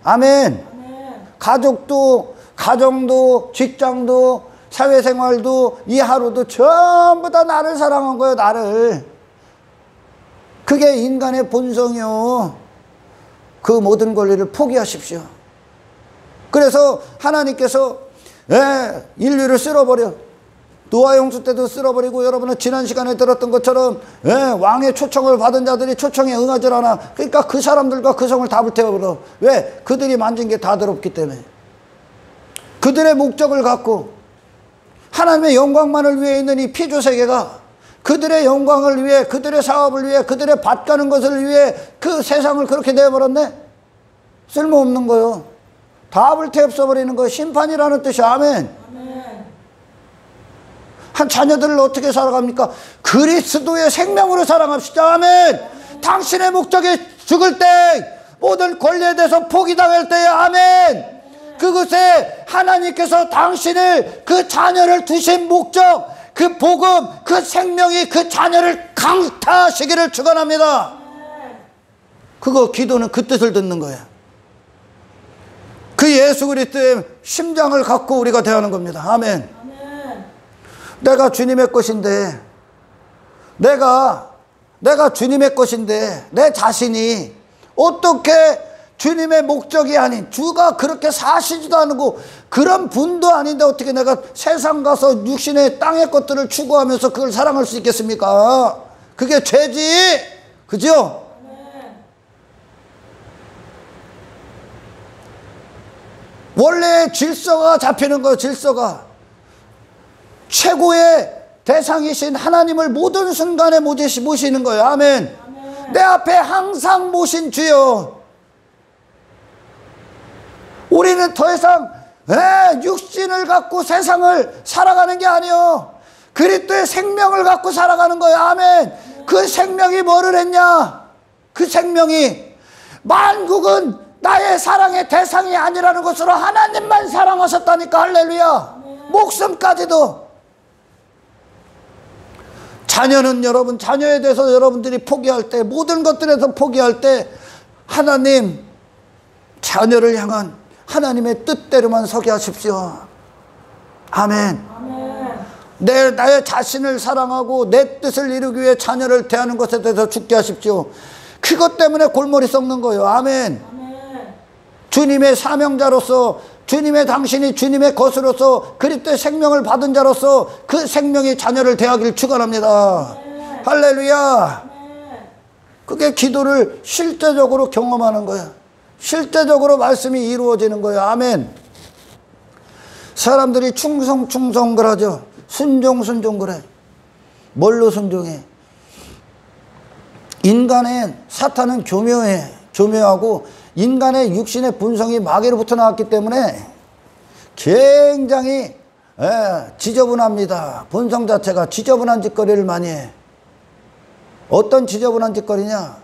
아멘. 가족도, 가정도, 직장도, 사회생활도, 이 하루도 전부 다 나를 사랑한 거예요. 나를. 그게 인간의 본성이요. 그 모든 권리를 포기하십시오. 그래서 하나님께서 인류를 쓸어버려. 노아 홍수 때도 쓸어버리고, 여러분은 지난 시간에 들었던 것처럼 왕의 초청을 받은 자들이 초청에 응하지 않아. 그러니까 그 사람들과 그 성을 다 불태워버려. 왜? 그들이 만진 게 다 더럽기 때문에. 그들의 목적을 갖고 하나님의 영광만을 위해 있는 이 피조세계가 그들의 영광을 위해, 그들의 사업을 위해, 그들의 밭가는 것을 위해 그 세상을 그렇게 내버렸네. 쓸모없는 거요. 다 불태워버리는 거. 심판이라는 뜻이. 아멘. 한 자녀들을 어떻게 살아갑니까? 그리스도의 생명으로 살아갑시다. 아멘. 당신의 목적이 죽을 때, 모든 권리에 대해서 포기당할 때에, 아멘. 그곳에 하나님께서 당신을, 그 자녀를 두신 목적, 그 복음, 그 생명이 그 자녀를 강타하시기를 축원합니다. 그거 기도는 그 뜻을 듣는 거예요. 그 예수 그리스도의 심장을 갖고 우리가 대하는 겁니다. 아멘. 내가 주님의 것인데, 내가 주님의 것인데 내 자신이 어떻게 주님의 목적이 아닌, 주가 그렇게 사시지도 않고 그런 분도 아닌데 어떻게 내가 세상 가서 육신의 땅의 것들을 추구하면서 그걸 사랑할 수 있겠습니까? 그게 죄지. 그죠? 원래 질서가 잡히는 거예요. 질서가. 최고의 대상이신 하나님을 모든 순간에 모시는 거예요. 아멘. 내 앞에 항상 모신 주여. 우리는 더 이상 육신을 갖고 세상을 살아가는 게 아니요, 그리스도의 생명을 갖고 살아가는 거예요. 아멘. 그 생명이 뭐를 했냐? 그 생명이 만국은 나의 사랑의 대상이 아니라는 것으로 하나님만 사랑하셨다니까. 할렐루야. 목숨까지도. 자녀는, 여러분, 자녀에 대해서 여러분들이 포기할 때, 모든 것들에서 포기할 때 하나님, 자녀를 향한 하나님의 뜻대로만 서게 하십시오. 아멘. 나의 자신을 사랑하고 내 뜻을 이루기 위해 자녀를 대하는 것에 대해서 죽게 하십시오. 그것 때문에 골머리 썩는 거예요. 아멘. 주님의 사명자로서, 당신이 주님의 것으로서 그리스도의 생명을 받은 자로서 그 생명이 자녀를 대하기를 축원합니다. 할렐루야. 그게 기도를 실제적으로 경험하는 거야. 실제적으로 말씀이 이루어지는 거예요. 아멘. 사람들이 충성 그러죠. 순종 그래. 뭘로 순종해? 인간의 사탄은 교묘하고 인간의 육신의 본성이 마귀로부터 나왔기 때문에 굉장히 지저분합니다. 본성 자체가 지저분한 짓거리를 많이 해. 어떤 지저분한 짓거리냐?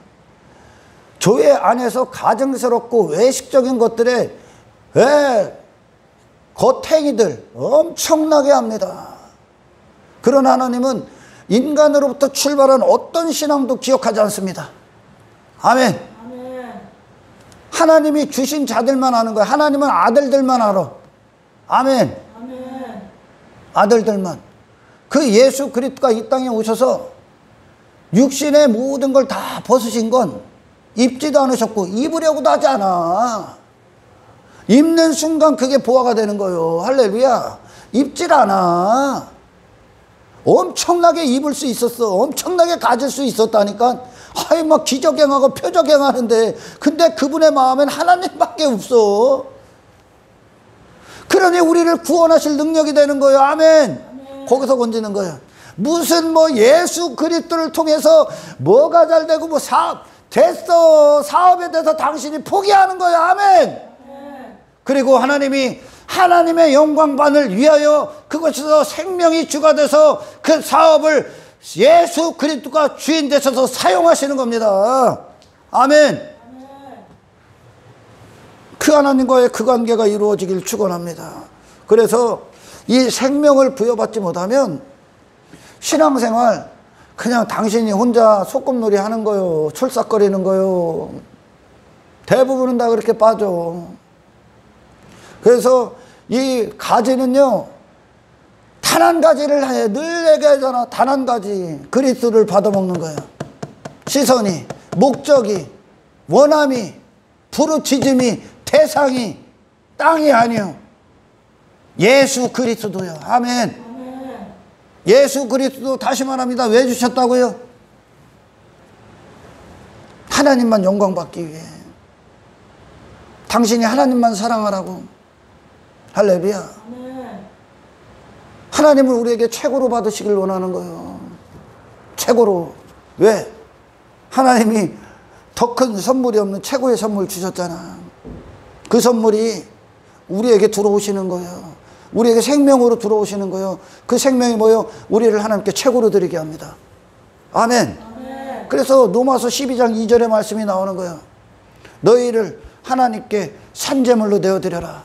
교회 안에서 가증스럽고 외식적인 것들에 겉행위들 엄청나게 합니다. 그런 하나님은 인간으로부터 출발한 어떤 신앙도 기억하지 않습니다. 아멘. 하나님이 주신 자들만 아는 거야. 하나님은 아들들만 알아. 아멘. 아들들만. 그 예수 그리스도가 이 땅에 오셔서 육신의 모든 걸 다 벗으신 건 입지도 않으셨고 입으려고도 하지 않아. 입는 순간 그게 보화가 되는 거예요. 할렐루야. 입질 않아. 엄청나게 입을 수 있었어. 엄청나게 가질 수 있었다니까. 아이, 막 기적행하고 표적행하는데, 근데 그분의 마음엔 하나님밖에 없어. 그러니 우리를 구원하실 능력이 되는 거예요. 아멘. 거기서 건지는 거예요. 무슨 예수 그리스도를 통해서 뭐가 잘 되고 됐어. 사업에 대해서 당신이 포기하는 거예요. 아멘. 그리고 하나님의 영광만을 위하여 그것에서 생명이 주가 돼서 그 사업을 예수 그리스도가 주인 되셔서 사용하시는 겁니다. 아멘. 그 하나님과의 그 관계가 이루어지길 축원합니다. 그래서 이 생명을 부여받지 못하면 신앙생활 그냥 당신이 혼자 소꿉놀이 하는 거요. 철삭거리는 거요. 대부분은 다 그렇게 빠져. 그래서 이 가지는요, 단 한 가지를 해. 늘 얘기하잖아. 단 한 가지. 그리스도를 받아먹는 거예요. 시선이, 목적이, 원함이 부르짖음이 대상이 땅이 아니요 예수 그리스도요. 아멘. 예수 그리스도 다시 말합니다. 왜 주셨다고요? 하나님만 영광 받기 위해. 당신이 하나님만 사랑하라고. 할렐루야. 하나님을 우리에게 최고로 받으시길 원하는 거예요. 최고로. 왜? 하나님이 더 큰 선물이 없는 최고의 선물 주셨잖아. 그 선물이 우리에게 들어오시는 거예요. 우리에게 생명으로 들어오시는 거예요. 그 생명이 뭐예요? 우리를 하나님께 최고로 드리게 합니다. 아멘. 아멘. 그래서 로마서 12장 2절의 말씀이 나오는 거예요. 너희를 하나님께 산제물로 내어드려라.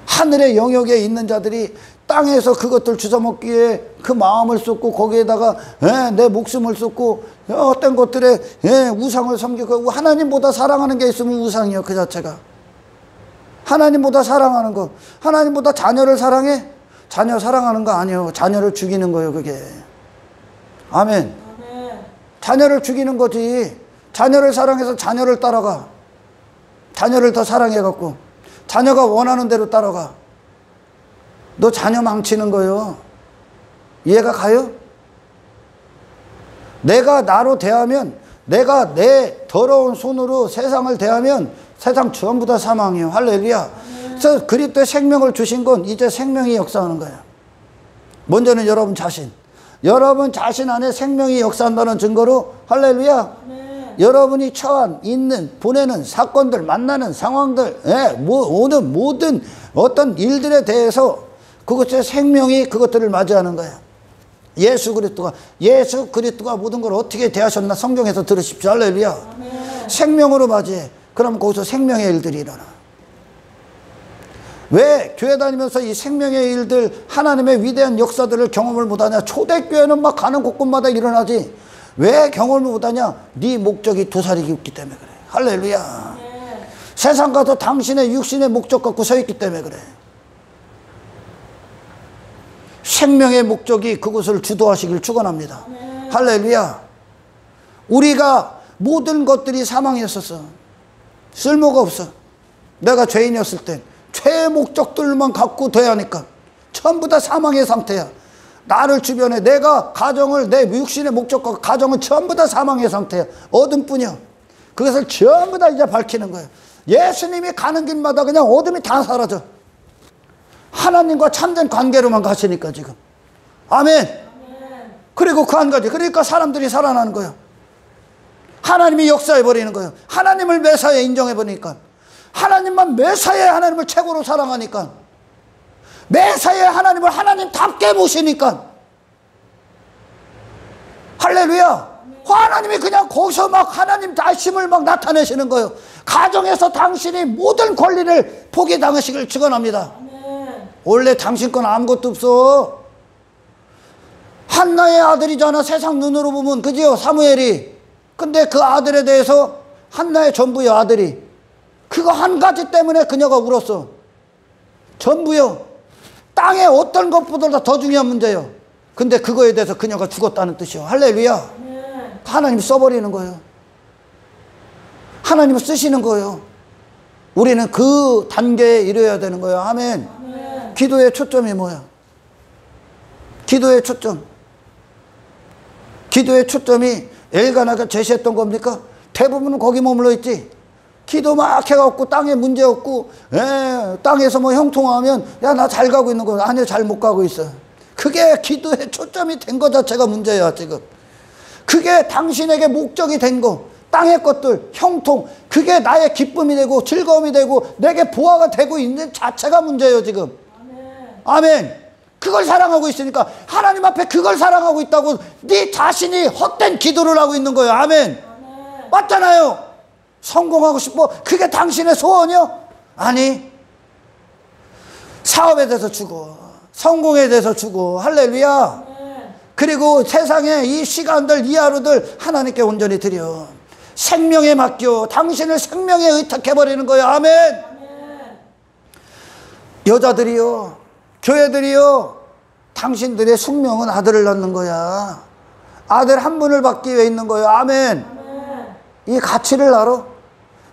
하늘의 영역에 있는 자들이 땅에서 그것들 주워먹기에 그 마음을 쏟고 거기에다가 내 목숨을 쏟고 어떤 것들에 우상을 섬기고 하나님보다 사랑하는 게 있으면 우상이요 그 자체가. 하나님보다 사랑하는 거. 하나님보다 자녀를 사랑해? 자녀 사랑하는 거 아니에요. 자녀를 죽이는 거예요 그게. 아멘. 아멘. 자녀를 죽이는 거지. 자녀를 사랑해서 자녀를 따라가. 자녀를 더 사랑해갖고 자녀가 원하는 대로 따라가. 너 자녀 망치는 거예요. 이해가 가요? 내가 나로 대하면, 내가 내 더러운 손으로 세상을 대하면 세상 전부 다 사망이에요. 할렐루야. 그래서 그리스도의 생명을 주신 건 이제 생명이 역사하는 거예요. 먼저는 여러분 자신. 여러분 자신 안에 생명이 역사한다는 증거로 할렐루야. 여러분이 처한, 있는, 보내는 사건들, 만나는 상황들, 오는 모든 어떤 일들에 대해서 그것의 생명이 그것들을 맞이하는 거예요. 예수 그리스도가 모든 걸 어떻게 대하셨나 성경에서 들으십시오. 할렐루야. 생명으로 맞이해. 그럼 거기서 생명의 일들이 일어나. 왜 교회 다니면서 이 생명의 일들, 하나님의 위대한 역사들을 경험을 못하냐? 초대교회는 막 가는 곳곳마다 일어나지. 왜 경험을 못하냐? 네 목적이 도사리기 있기 때문에 그래. 할렐루야. 세상 가서 당신의 육신의 목적 갖고 서 있기 때문에 그래. 생명의 목적이 그것을 주도하시길 축원합니다. 할렐루야. 우리가 모든 것들이 사망이었었어. 쓸모가 없어. 내가 죄인이었을 땐 죄의 목적들만 갖고 돼야 하니까 전부 다 사망의 상태야. 나를 주변에 내가 가정을, 내 육신의 목적과 가정은 전부 다 사망의 상태야. 어둠뿐이야. 그것을 전부 다 이제 밝히는 거야. 예수님이 가는 길마다 그냥 어둠이 다 사라져. 하나님과 참된 관계로만 가시니까 지금. 아멘. 그리고 그 한 가지. 그러니까 사람들이 살아나는 거예요. 하나님이 역사해버리는 거예요. 하나님을 메사에 인정해버리니까. 하나님만 메사에 하나님을 최고로 사랑하니까. 메사에 하나님을 하나님답게 보시니까. 할렐루야. 하나님이 그냥 거기서 막 하나님 다심을 막 나타내시는 거예요. 가정에서 당신이 모든 권리를 포기당하시길 축원합니다. 원래 당신 건 아무것도 없어. 한나의 아들이잖아. 세상 눈으로 보면. 그지요? 사무엘이. 근데 그 아들에 대해서 한나의 전부요. 아들이. 그거 한 가지 때문에 그녀가 울었어. 전부요. 땅의 어떤 것보다 더 중요한 문제예요. 근데 그거에 대해서 그녀가 죽었다는 뜻이요. 할렐루야. 하나님이 써버리는 거예요. 하나님을 쓰시는 거예요. 우리는 그 단계에 이르러야 되는 거예요. 아멘. 기도의 초점이 뭐야? 기도의 초점. 기도의 초점이 엘가나가 제시했던 겁니까? 대부분은 거기 머물러 있지. 기도 막 해갖고 땅에 문제 없고 땅에서 뭐 형통하면 야 나 잘 가고 있는 거 아니요 잘 못 가고 있어. 그게 기도의 초점이 된 것 자체가 문제야 지금. 그게 당신에게 목적이 된 거, 땅의 것들, 형통, 그게 나의 기쁨이 되고 즐거움이 되고 내게 보화가 되고 있는 자체가 문제예요 지금. 아멘. 그걸 사랑하고 있으니까 하나님 앞에 그걸 사랑하고 있다고 네 자신이 헛된 기도를 하고 있는 거예요. 아멘. 맞잖아요. 성공하고 싶어. 그게 당신의 소원이요? 아니. 사업에 대해서 주고 성공에 대해서 주고 할렐루야. 그리고 세상에 이 시간들 이 하루들 하나님께 온전히 드려. 생명에 맡겨. 당신을 생명에 의탁해버리는 거예요. 아멘. 여자들이요, 교회들이요, 당신들의 숙명은 아들을 낳는 거야. 아들 한 분을 받기 위해 있는 거예요. 아멘. 이 가치를 알아?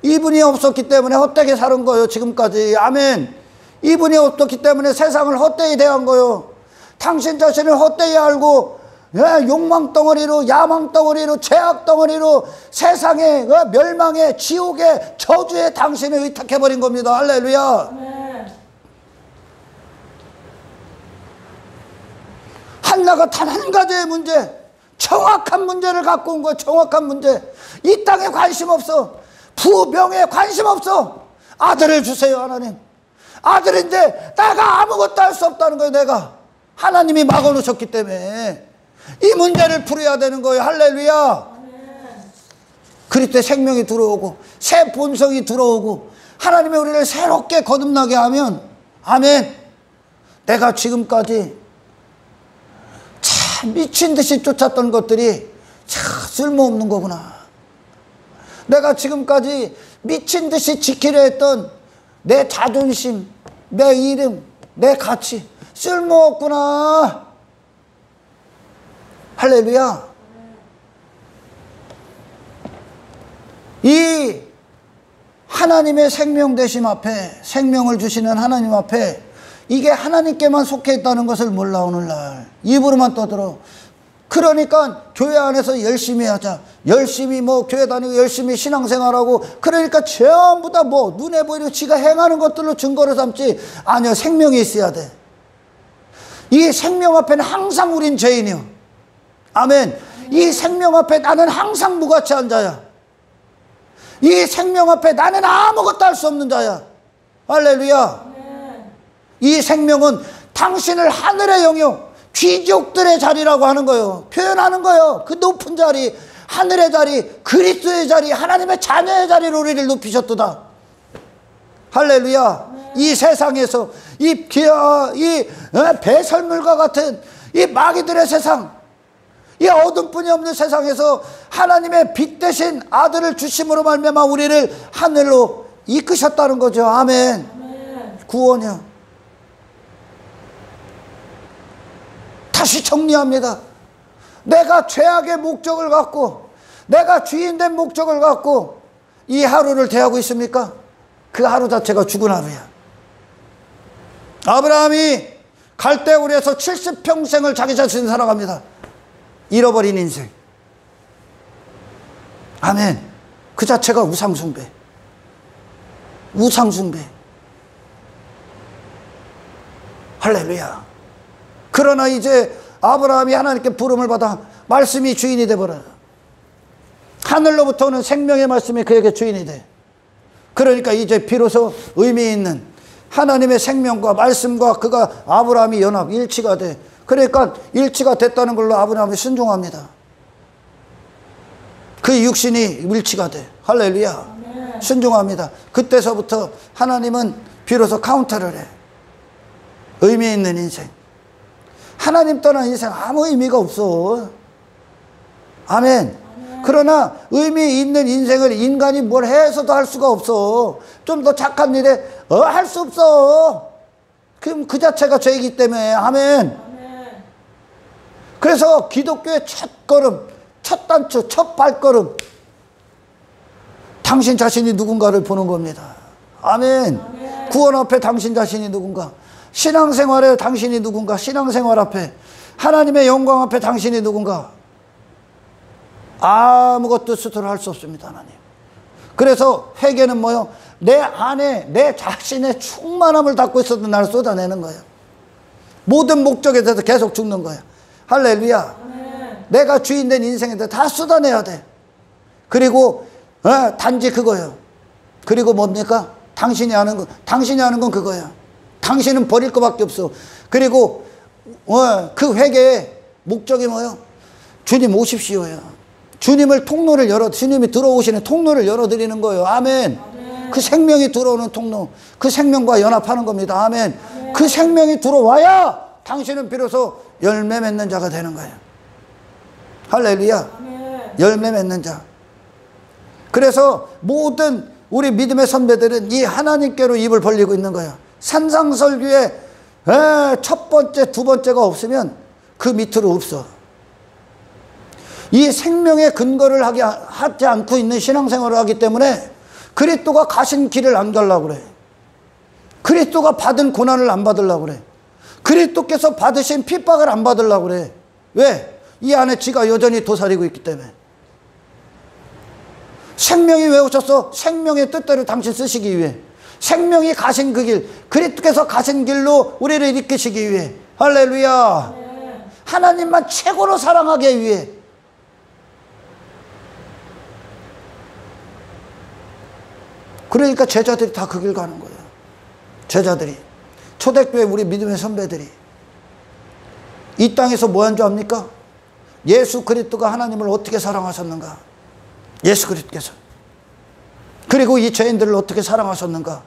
이분이 없었기 때문에 헛되게 사는 거예요. 지금까지. 아멘. 이분이 없었기 때문에 세상을 헛되이 대한 거예요. 당신 자신을 헛되이 알고 욕망 덩어리로, 야망 덩어리로, 죄악 덩어리로 세상의 멸망의 지옥의 저주에 당신을 의탁해버린 겁니다. 할렐루야. 한나가 단 한 가지의 문제, 정확한 문제를 갖고 온 거예요. 정확한 문제. 이 땅에 관심 없어. 부명에 관심 없어. 아들을 주세요, 하나님. 아들인데 내가 아무것도 할 수 없다는 거예요. 내가 하나님이 막아놓으셨기 때문에 이 문제를 풀어야 되는 거예요. 할렐루야. 그럴 때 생명이 들어오고 새 본성이 들어오고 하나님이 우리를 새롭게 거듭나게 하면, 아멘, 내가 지금까지 참 미친 듯이 쫓았던 것들이 참 쓸모없는 거구나. 내가 지금까지 미친 듯이 지키려 했던 내 자존심, 내 이름, 내 가치 쓸모없구나. 할렐루야. 이 하나님의 생명 되심 앞에, 생명을 주시는 하나님 앞에 이게 하나님께만 속해 있다는 것을 몰라. 오늘날 입으로만 떠들어. 그러니까 교회 안에서 열심히 하자, 열심히 교회 다니고 열심히 신앙생활하고, 그러니까 전부 다 눈에 보이는 지가 행하는 것들로 증거를 삼지. 아니요, 생명이 있어야 돼. 이 생명 앞에는 항상 우린 죄인이요. 아멘. 이 생명 앞에 나는 항상 무가치한 자야. 이 생명 앞에 나는 아무것도 할 수 없는 자야. 할렐루야. 이 생명은 당신을 하늘의 영역, 귀족들의 자리라고 하는 거예요. 표현하는 거예요. 그 높은 자리, 하늘의 자리, 그리스도의 자리, 하나님의 자녀의 자리로 우리를 높이셨도다. 할렐루야. 이 세상에서 이 배설물과 같은 이 마귀들의 세상, 이 어둠뿐이 없는 세상에서 하나님의 빛 대신 아들을 주심으로 말미암아 우리를 하늘로 이끄셨다는 거죠. 아멘. 구원이요. 다시 정리합니다. 내가 죄악의 목적을 갖고, 내가 주인된 목적을 갖고 이 하루를 대하고 있습니까? 그 하루 자체가 죽은 하루야. 아브라함이 갈대우르에서 70평생을 자기 자신을 살아갑니다. 잃어버린 인생. 아멘. 그 자체가 우상숭배. 우상숭배. 할렐루야. 그러나 이제 아브라함이 하나님께 부름을 받아 말씀이 주인이 되버려요. 하늘로부터 오는 생명의 말씀이 그에게 주인이 돼. 그러니까 이제 비로소 의미 있는 하나님의 생명과 말씀과 그가 아브라함이 연합, 일치가 돼. 그러니까 일치가 됐다는 걸로 아브라함이 순종합니다. 그 육신이 일치가 돼. 할렐루야. 순종합니다. 그때서부터 하나님은 비로소 카운터를 해. 의미 있는 인생. 하나님 떠난 인생 아무 의미가 없어. 아멘. 그러나 의미 있는 인생을 인간이 뭘 해서도 할 수가 없어. 좀 더 착한 일에 할 수 없어. 그럼 그 자체가 죄이기 때문에. 아멘. 그래서 기독교의 첫 걸음, 첫 단추, 첫 발걸음, 당신 자신이 누군가를 보는 겁니다. 아멘. 구원 앞에 당신 자신이 누군가, 신앙생활에 당신이 누군가, 신앙생활 앞에, 하나님의 영광 앞에 당신이 누군가, 아무것도 스스로 할 수 없습니다. 하나님. 그래서 회개는 뭐요? 내 안에 내 자신의 충만함을 닫고 있어도 나를 쏟아내는 거예요. 모든 목적에 대해서 계속 죽는 거예요. 할렐루야. 내가 주인된 인생에 대해서 다 쏟아내야 돼. 그리고 단지 그거예요. 그리고 뭡니까? 당신이 하는 건 그거야. 당신은 버릴 것밖에 없어. 그리고 그 회개의 목적이 뭐예요? 주님 오십시오예요. 주님을 통로를 주님이 들어오시는 통로를 열어드리는 거예요. 아멘. 그 생명이 들어오는 통로, 그 생명과 연합하는 겁니다. 아멘. 그 생명이 들어와야 당신은 비로소 열매 맺는 자가 되는 거예요. 할렐루야. 열매 맺는 자. 그래서 모든 우리 믿음의 선배들은 이 하나님께로 입을 벌리고 있는 거예요. 산상설교에 첫 번째, 두 번째가 없으면 그 밑으로 없어. 이 생명의 근거를 하지 않고 있는 신앙생활을 하기 때문에 그리스도가 가신 길을 안 가려고 그래. 그리스도가 받은 고난을 안 받으려고 그래. 그리스도께서 받으신 핍박을 안 받으려고 그래. 왜? 이 안에 지가 여전히 도사리고 있기 때문에. 생명이 왜 오셨어? 생명의 뜻대로 당신 쓰시기 위해. 생명이 가신 그 길, 그리스도께서 가신 길로 우리를 이끄시기 위해. 할렐루야. 하나님만 최고로 사랑하기 위해. 그러니까 제자들이 다 그 길 가는 거예요. 제자들이. 초대교회 우리 믿음의 선배들이. 이 땅에서 뭐 한 줄 압니까? 예수 그리스도가 하나님을 어떻게 사랑하셨는가? 예수 그리스도께서. 그리고 이 죄인들을 어떻게 사랑하셨는가?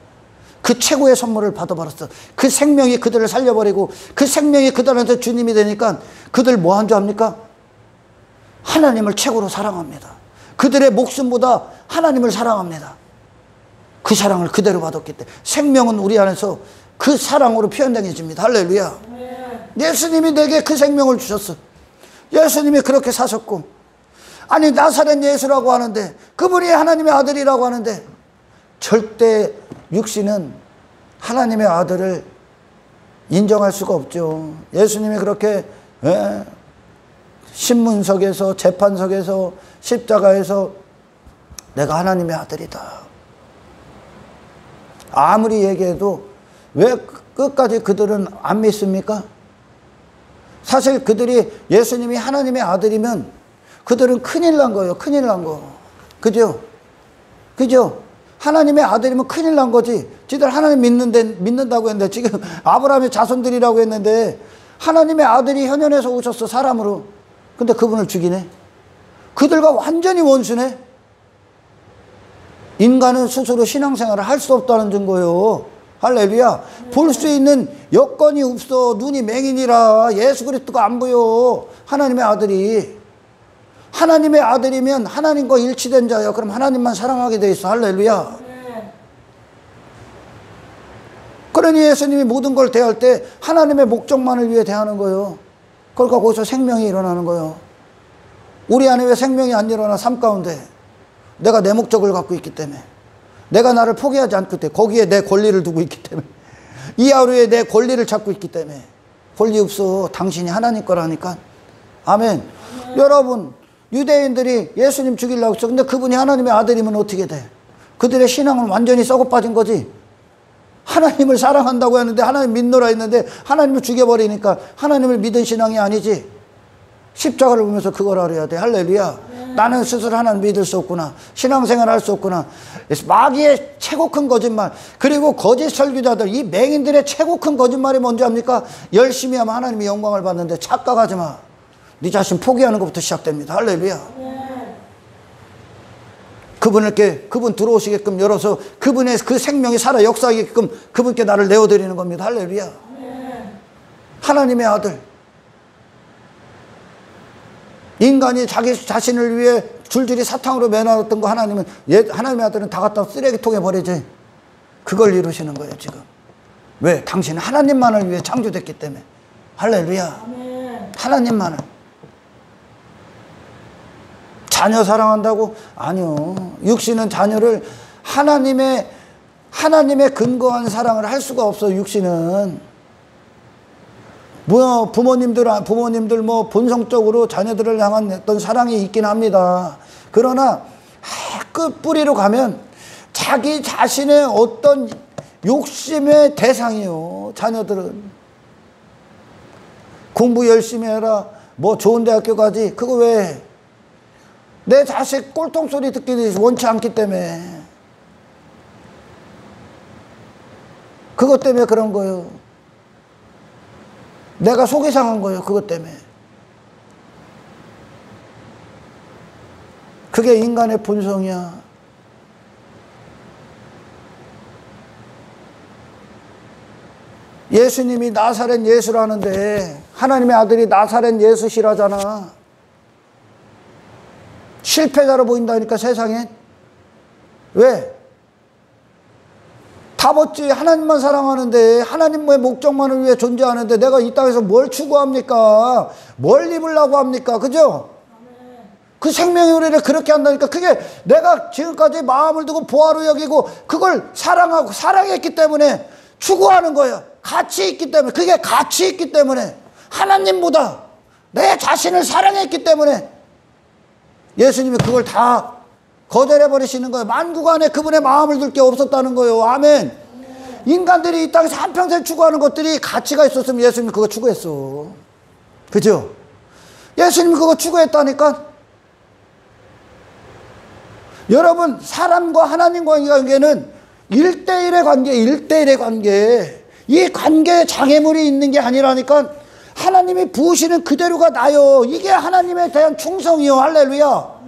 그 최고의 선물을 받아버렸어. 그 생명이 그들을 살려버리고 그 생명이 그들한테 주님이 되니까 그들 뭐 한 줄 압니까? 하나님을 최고로 사랑합니다. 그들의 목숨보다 하나님을 사랑합니다. 그 사랑을 그대로 받았기 때문에 생명은 우리 안에서 그 사랑으로 표현되어집니다. 할렐루야. 예수님이 내게 그 생명을 주셨어. 예수님이 그렇게 사셨고, 아니 나사렛 예수라고 하는데, 그분이 하나님의 아들이라고 하는데, 절대 육신은 하나님의 아들을 인정할 수가 없죠. 예수님이 그렇게 신문석에서, 재판석에서, 십자가에서 내가 하나님의 아들이다 아무리 얘기해도 왜 끝까지 그들은 안 믿습니까? 사실 그들이 예수님이 하나님의 아들이면 그들은 큰일 난 거예요. 큰일 난 거. 그죠? 그죠? 하나님의 아들이면 큰일 난 거지. 지들 하나님 믿는다고 했는데, 지금 아브라함의 자손들이라고 했는데, 하나님의 아들이 현현에서 오셨어, 사람으로. 근데 그분을 죽이네. 그들과 완전히 원수네. 인간은 스스로 신앙생활을 할 수 없다는 증거예요. 할렐루야. 볼 수 있는 여건이 없어. 눈이 맹인이라 예수 그리스도가 안 보여. 하나님의 아들이. 하나님의 아들이면 하나님과 일치된 자예요. 그럼 하나님만 사랑하게 돼 있어. 할렐루야. 그러니 예수님이 모든 걸 대할 때 하나님의 목적만을 위해 대하는 거예요. 그러니까 거기서 생명이 일어나는 거예요. 우리 안에 왜 생명이 안 일어나? 삶 가운데. 내가 내 목적을 갖고 있기 때문에. 내가 나를 포기하지 않기 때문에. 거기에 내 권리를 두고 있기 때문에. 이 하루에 내 권리를 찾고 있기 때문에. 권리 없어. 당신이 하나님 거라니까. 아멘. 여러분, 유대인들이 예수님 죽이려고 했어. 근데 그분이 하나님의 아들이면 어떻게 돼? 그들의 신앙은 완전히 썩어 빠진 거지. 하나님을 사랑한다고 했는데, 하나님 믿노라 했는데 하나님을 죽여버리니까 하나님을 믿은 신앙이 아니지. 십자가를 보면서 그걸 알아야 돼. 할렐루야. 나는 스스로 하나님 믿을 수 없구나. 신앙생활 할 수 없구나. 마귀의 최고 큰 거짓말, 그리고 거짓 설교자들, 이 맹인들의 최고 큰 거짓말이 뭔지 압니까? 열심히 하면 하나님이 영광을 받는데 착각하지 마. 네 자신 포기하는 것부터 시작됩니다. 할렐루야. 그분 들어오시게끔 열어서 그분의 그 생명이 살아 역사하게끔 그분께 나를 내어드리는 겁니다. 할렐루야. 하나님의 아들. 인간이 자기 자신을 위해 줄줄이 사탕으로 매놨던 거 하나님은, 하나님의 아들은 다 갖다 쓰레기통에 버리지. 그걸 이루시는 거예요, 지금. 왜? 당신은 하나님만을 위해 창조됐기 때문에. 할렐루야. 하나님만을. 자녀 사랑한다고? 아니요. 육신은 자녀를 하나님의 근거한 사랑을 할 수가 없어요, 육신은. 뭐 부모님들 뭐 본성적으로 자녀들을 향한 어떤 사랑이 있긴 합니다. 그러나 끝 뿌리로 가면 자기 자신의 어떤 욕심의 대상이요. 자녀들은 공부 열심히 해라, 뭐 좋은 대학교 가지. 그거 왜? 내 자식 꼴통 소리 듣기 원치 않기 때문에. 그것 때문에 그런 거예요. 내가 속이 상한 거예요. 그것 때문에. 그게 인간의 본성이야. 예수님이 나사렛 예수라는데 하나님의 아들이 나사렛 예수시라잖아. 실패자로 보인다니까, 세상에. 왜? 답 없지. 하나님만 사랑하는데, 하나님의 목적만을 위해 존재하는데 내가 이 땅에서 뭘 추구합니까? 뭘 입으려고 합니까? 그죠? 그 생명의 우리를 그렇게 한다니까. 그게 내가 지금까지 마음을 두고 보화로 여기고 그걸 사랑하고 사랑했기 때문에 추구하는 거예요. 가치 있기 때문에. 그게 가치 있기 때문에. 하나님보다 내 자신을 사랑했기 때문에 예수님이 그걸 다 거절해 버리시는 거예요. 만국 안에 그분의 마음을 둘 게 없었다는 거예요. 아멘. 인간들이 이 땅에서 한평생 추구하는 것들이 가치가 있었으면 예수님이 그거 추구했어. 그죠? 예수님이 그거 추구했다니까. 여러분, 사람과 하나님과의 관계는 1대1의 관계, 1대1의 관계. 이 관계에 장애물이 있는 게 아니라니까. 하나님이 부으시는 그대로가 나요. 이게 하나님에 대한 충성이요. 할렐루야.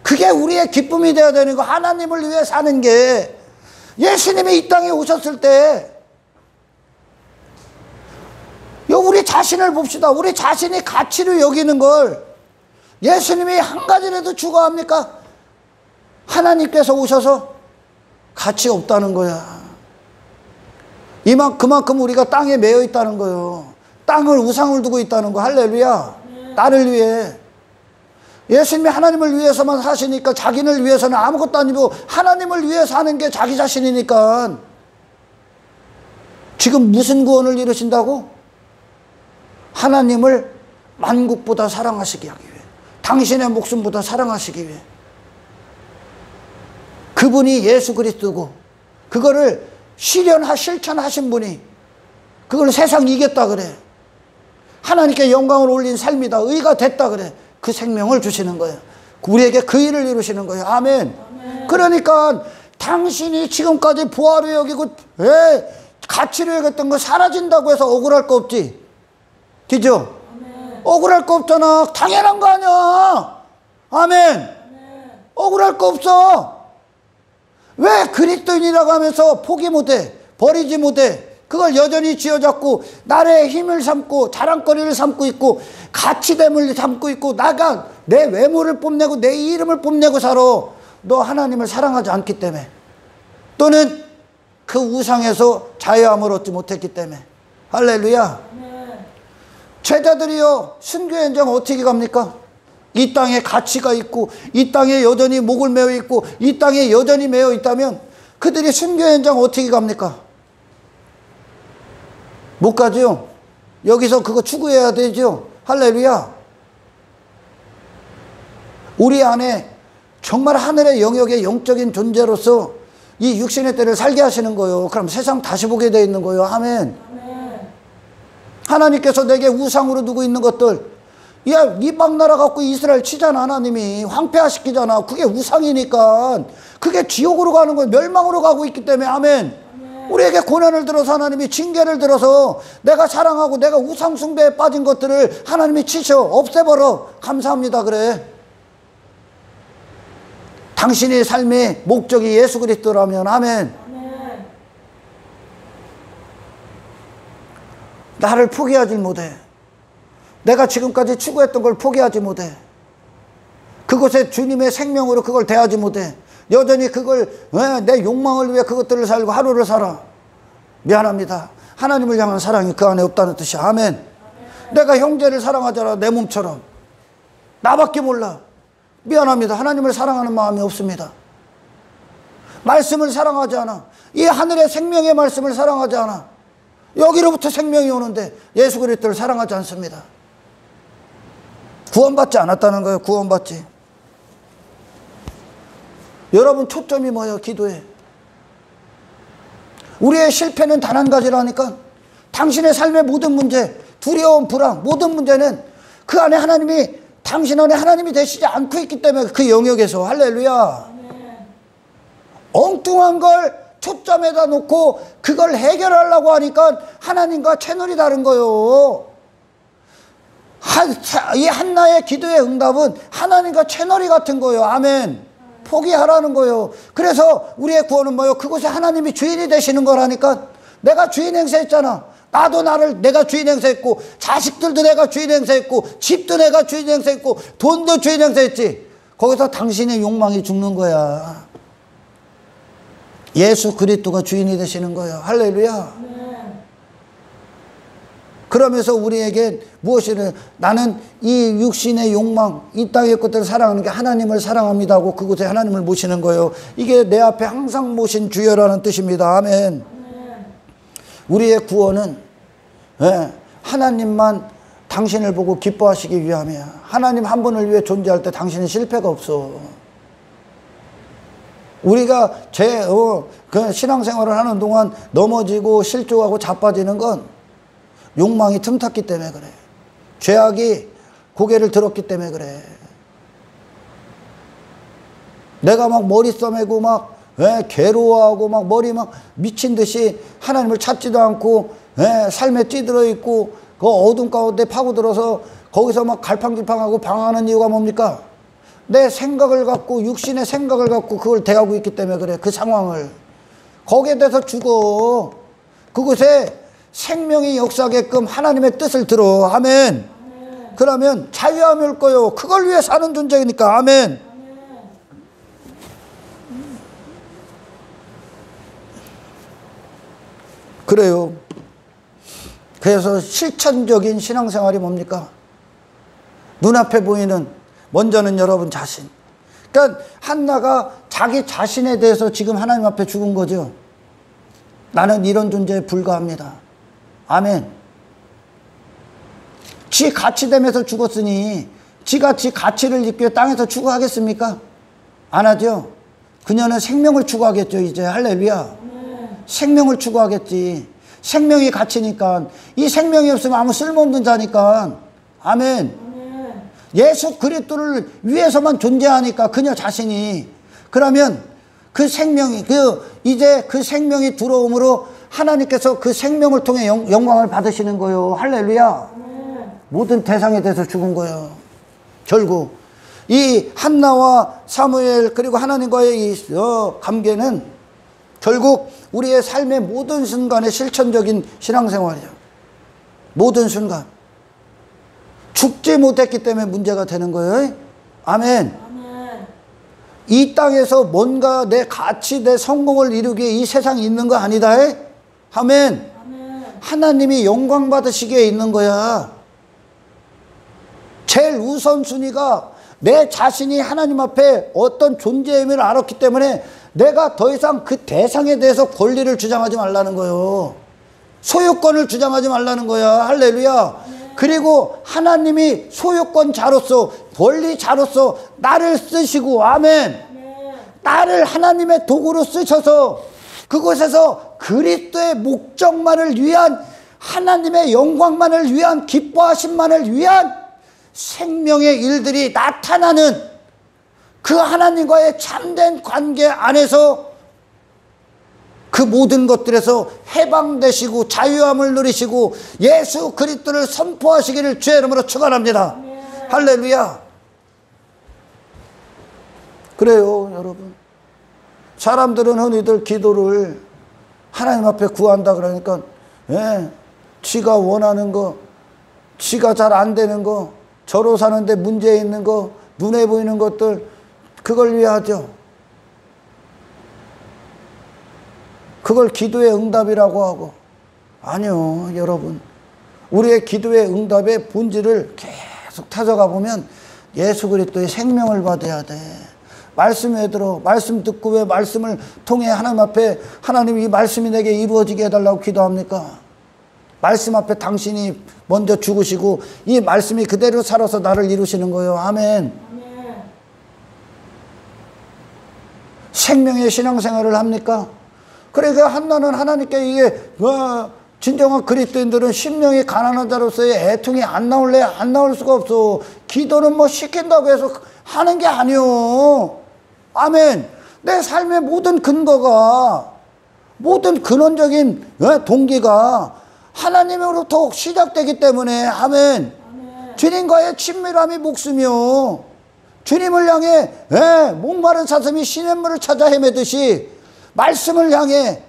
그게 우리의 기쁨이 되어야 되는 거. 하나님을 위해 사는 게. 예수님이 이 땅에 오셨을 때 우리 자신을 봅시다. 우리 자신이 가치로 여기는 걸 예수님이 한 가지라도 추구합니까? 하나님께서 오셔서 가치 없다는 거야. 그만큼 우리가 땅에 매여 있다는 거예요. 땅을 우상을 두고 있다는 거. 할렐루야. 나를 위해. 예수님이 하나님을 위해서만 사시니까 자기를 위해서는 아무것도 아니고 하나님을 위해 사는 게 자기 자신이니까. 지금 무슨 구원을 이루신다고? 하나님을 만국보다 사랑하시기 위해, 당신의 목숨보다 사랑하시기 위해. 그분이 예수 그리스도고 그거를 실천하신 분이 그걸 세상 이겼다 그래. 하나님께 영광을 올린 삶이다. 의가 됐다 그래. 그 생명을 주시는 거예요. 우리에게 그 일을 이루시는 거예요. 아멘. 아멘. 그러니까 당신이 지금까지 보화로 여기고 가치로 여겼던 거 사라진다고 해서 억울할 거 없지. 그죠? 아멘. 억울할 거 없잖아. 당연한 거 아니야. 아멘. 아멘. 억울할 거 없어. 왜 그리스도인이라고 하면서 포기 못해? 버리지 못해? 그걸 여전히 쥐어잡고 나의 힘을 삼고 자랑거리를 삼고 있고 가치됨을 삼고 있고 나가 내 외모를 뽐내고 내 이름을 뽐내고 살아. 너 하나님을 사랑하지 않기 때문에, 또는 그 우상에서 자유함을 얻지 못했기 때문에. 할렐루야. 제자들이요, 순교 현장 어떻게 갑니까? 이 땅에 가치가 있고 이 땅에 여전히 목을 메어 있고 이 땅에 여전히 메어 있다면 그들이 순교 현장 어떻게 갑니까? 못 가죠. 여기서 그거 추구해야 되죠. 할렐루야. 우리 안에 정말 하늘의 영역의 영적인 존재로서 이 육신의 때를 살게 하시는 거예요. 그럼 세상 다시 보게 되어 있는 거예요. 아멘. 아멘. 하나님께서 내게 우상으로 두고 있는 것들, 야, 이방 나라 갖고 이스라엘 치잖아. 하나님이 황폐화시키잖아. 그게 우상이니까 그게 지옥으로 가는 거예요. 멸망으로 가고 있기 때문에. 아멘. 우리에게 고난을 들어서 하나님이 징계를 들어서 내가 사랑하고 내가 우상 숭배에 빠진 것들을 하나님이 치셔 없애버려. 감사합니다. 그래. 당신의 삶의 목적이 예수 그리스도라면. 아멘. 아멘. 나를 포기하지 못해. 내가 지금까지 추구했던 걸 포기하지 못해. 그곳에 주님의 생명으로 그걸 대하지 못해. 여전히 그걸 내 욕망을 위해 그것들을 살고 하루를 살아. 미안합니다. 하나님을 향한 사랑이 그 안에 없다는 뜻이야. 아멘. 아멘. 내가 형제를 사랑하잖아. 내 몸처럼. 나밖에 몰라. 미안합니다. 하나님을 사랑하는 마음이 없습니다. 말씀을 사랑하지 않아. 이 하늘의 생명의 말씀을 사랑하지 않아. 여기로부터 생명이 오는데 예수 그리스도를 사랑하지 않습니다. 구원받지 않았다는 거예요. 구원받지. 여러분 초점이 뭐예요? 기도에. 우리의 실패는 단 한 가지라니까. 당신의 삶의 모든 문제, 두려움, 불안, 모든 문제는 그 안에 하나님이, 당신 안에 하나님이 되시지 않고 있기 때문에 그 영역에서. 할렐루야. 네. 엉뚱한 걸 초점에다 놓고 그걸 해결하려고 하니까 하나님과 채널이 다른 거예요. 이 한나의 기도의 응답은 하나님과 채널이 같은 거예요. 아멘. 포기하라는 거예요. 그래서 우리의 구원은 뭐예요? 그곳에 하나님이 주인이 되시는 거라니까. 내가 주인 행세했잖아. 나도 내가 주인 행세했고, 자식들도 내가 주인 행세했고, 집도 내가 주인 행세했고, 돈도 주인 행세했지. 거기서 당신의 욕망이 죽는 거야. 예수 그리스도가 주인이 되시는 거예요. 할렐루야. 그러면서 우리에게 무엇이래? 나는 이 육신의 욕망, 이 땅의 것들을 사랑하는 게 하나님을 사랑합니다 하고 그곳에 하나님을 모시는 거예요. 이게 내 앞에 항상 모신 주여라는 뜻입니다. 아멘. 우리의 구원은 하나님만 당신을 보고 기뻐하시기 위함이야. 하나님 한 분을 위해 존재할 때 당신은 실패가 없어. 우리가 그 신앙생활을 하는 동안 넘어지고 실족하고 자빠지는 건 욕망이 틈탔기 때문에 그래. 죄악이 고개를 들었기 때문에 그래. 내가 막 머리 써매고 막 괴로워하고 막 머리 막 미친 듯이 하나님을 찾지도 않고 삶에 찌들어 있고 그 어둠 가운데 파고들어서 거기서 막 갈팡질팡하고 방황하는 이유가 뭡니까? 내 생각을 갖고 육신의 생각을 갖고 그걸 대하고 있기 때문에 그래. 그 상황을 거기에 대해서 죽어. 그곳에 생명이 역사하게끔 하나님의 뜻을 들어. 아멘. 그러면 자유함이 올 거요. 그걸 위해 사는 존재이니까. 아멘. 그래요. 그래서 실천적인 신앙생활이 뭡니까? 눈앞에 보이는 먼저는 여러분 자신. 그러니까 한나가 자기 자신에 대해서 지금 하나님 앞에 죽은 거죠. 나는 이런 존재에 불과합니다. 아멘. 지 가치됨에서 죽었으니 지가 지 가치를 잊기 위해 땅에서 추구하겠습니까? 안 하죠. 그녀는 생명을 추구하겠죠. 이제 할렐루야. 생명을 추구하겠지. 생명이 가치니까. 이 생명이 없으면 아무 쓸모없는 자니까. 아멘. 예수 그리스도를 위해서만 존재하니까 그녀 자신이. 그러면 그 생명이 이제 그 생명이 들어옴으로 하나님께서 그 생명을 통해 영광을 받으시는 거예요. 할렐루야. 모든 대상에 대해서 죽은 거예요. 결국 이 한나와 사무엘 그리고 하나님과의 이 관계는 결국 우리의 삶의 모든 순간에 실천적인 신앙생활이에요. 모든 순간. 죽지 못했기 때문에 문제가 되는 거예요. 아멘. 이 땅에서 뭔가 내 가치, 내 성공을 이루기 위해 이 세상에 있는 거 아니다. 아멘. 하나님이 영광 받으시기에 있는 거야. 제일 우선순위가 내 자신이 하나님 앞에 어떤 존재의 의미를 알았기 때문에 내가 더 이상 그 대상에 대해서 권리를 주장하지 말라는 거예요. 소유권을 주장하지 말라는 거야. 할렐루야. 그리고 하나님이 소유권자로서 권리자로서 나를 쓰시고 아멘. 나를 하나님의 도구로 쓰셔서 그곳에서 그리스도의 목적만을 위한 하나님의 영광만을 위한 기뻐하심만을 위한 생명의 일들이 나타나는 그 하나님과의 참된 관계 안에서 그 모든 것들에서 해방되시고 자유함을 누리시고 예수 그리스도를 선포하시기를 주의 이름으로 축원합니다. 할렐루야. 그래요, 여러분. 사람들은 흔히들 기도를 하나님 앞에 구한다 그러니까 지가 원하는 거, 지가 잘 안 되는 거, 저로 사는데 문제 있는 거, 눈에 보이는 것들 그걸 위해 하죠. 그걸 기도의 응답이라고 하고. 아니요, 여러분. 우리의 기도의 응답의 본질을 계속 찾아가 보면 예수 그리스도의 생명을 받아야 돼. 말씀에 들어, 말씀 듣고 왜 말씀을 통해 하나님 앞에 하나님이 이 말씀이 내게 이루어지게 해달라고 기도합니까? 말씀 앞에 당신이 먼저 죽으시고 이 말씀이 그대로 살아서 나를 이루시는 거예요. 아멘. 생명의 신앙생활을 합니까? 그러니까 한나는 하나님께 이게 진정한 그리스도인들은 심령이 가난한 자로서의 애통이 안 나올 수가 없어. 기도는 뭐 시킨다고 해서 하는 게 아니요. 아멘. 내 삶의 모든 근거가, 모든 근원적인 동기가 하나님으로부터 시작되기 때문에 아멘. 주님과의 친밀함이 목숨이요. 주님을 향해 목마른 사슴이 시냇물을 찾아 헤매듯이 말씀을 향해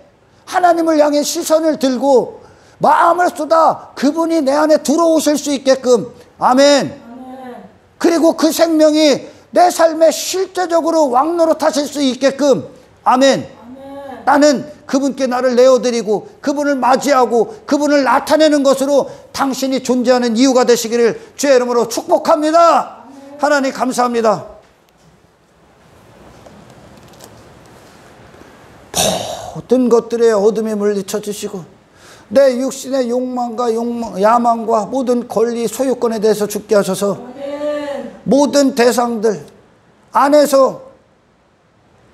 하나님을 향해 시선을 들고 마음을 쏟아 그분이 내 안에 들어오실 수 있게끔 아멘. 그리고 그 생명이 내 삶에 실제적으로 왕노릇하실 수 있게끔 아멘. 나는 그분께 나를 내어드리고 그분을 맞이하고 그분을 나타내는 것으로 당신이 존재하는 이유가 되시기를 주의 이름으로 축복합니다. 하나님 감사합니다. 모든 것들에 어둠이 물리쳐 주시고 내 육신의 욕망과 야망과 모든 권리 소유권에 대해서 죽게 하셔서 모든 대상들 안에서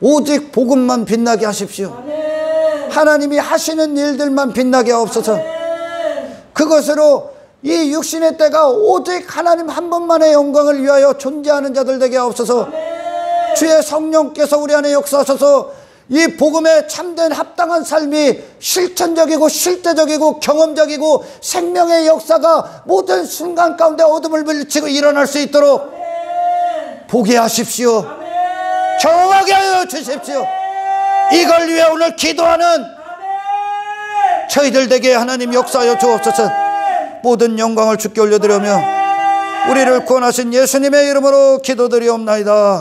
오직 복음만 빛나게 하십시오. 하나님이 하시는 일들만 빛나게 하옵소서. 그것으로 이 육신의 때가 오직 하나님 한 분만의 영광을 위하여 존재하는 자들 되게 하옵소서. 주의 성령께서 우리 안에 역사하셔서 이 복음에 참된 합당한 삶이 실천적이고 실제적이고 경험적이고 생명의 역사가 모든 순간 가운데 어둠을 물리치고 일어날 수 있도록 보게 하십시오. 경험하게 하여 주십시오. 이걸 위해 오늘 기도하는 저희들 되게 하나님 역사하여 주옵소서. 모든 영광을 주께 올려드리며 우리를 구원하신 예수님의 이름으로 기도드리옵나이다.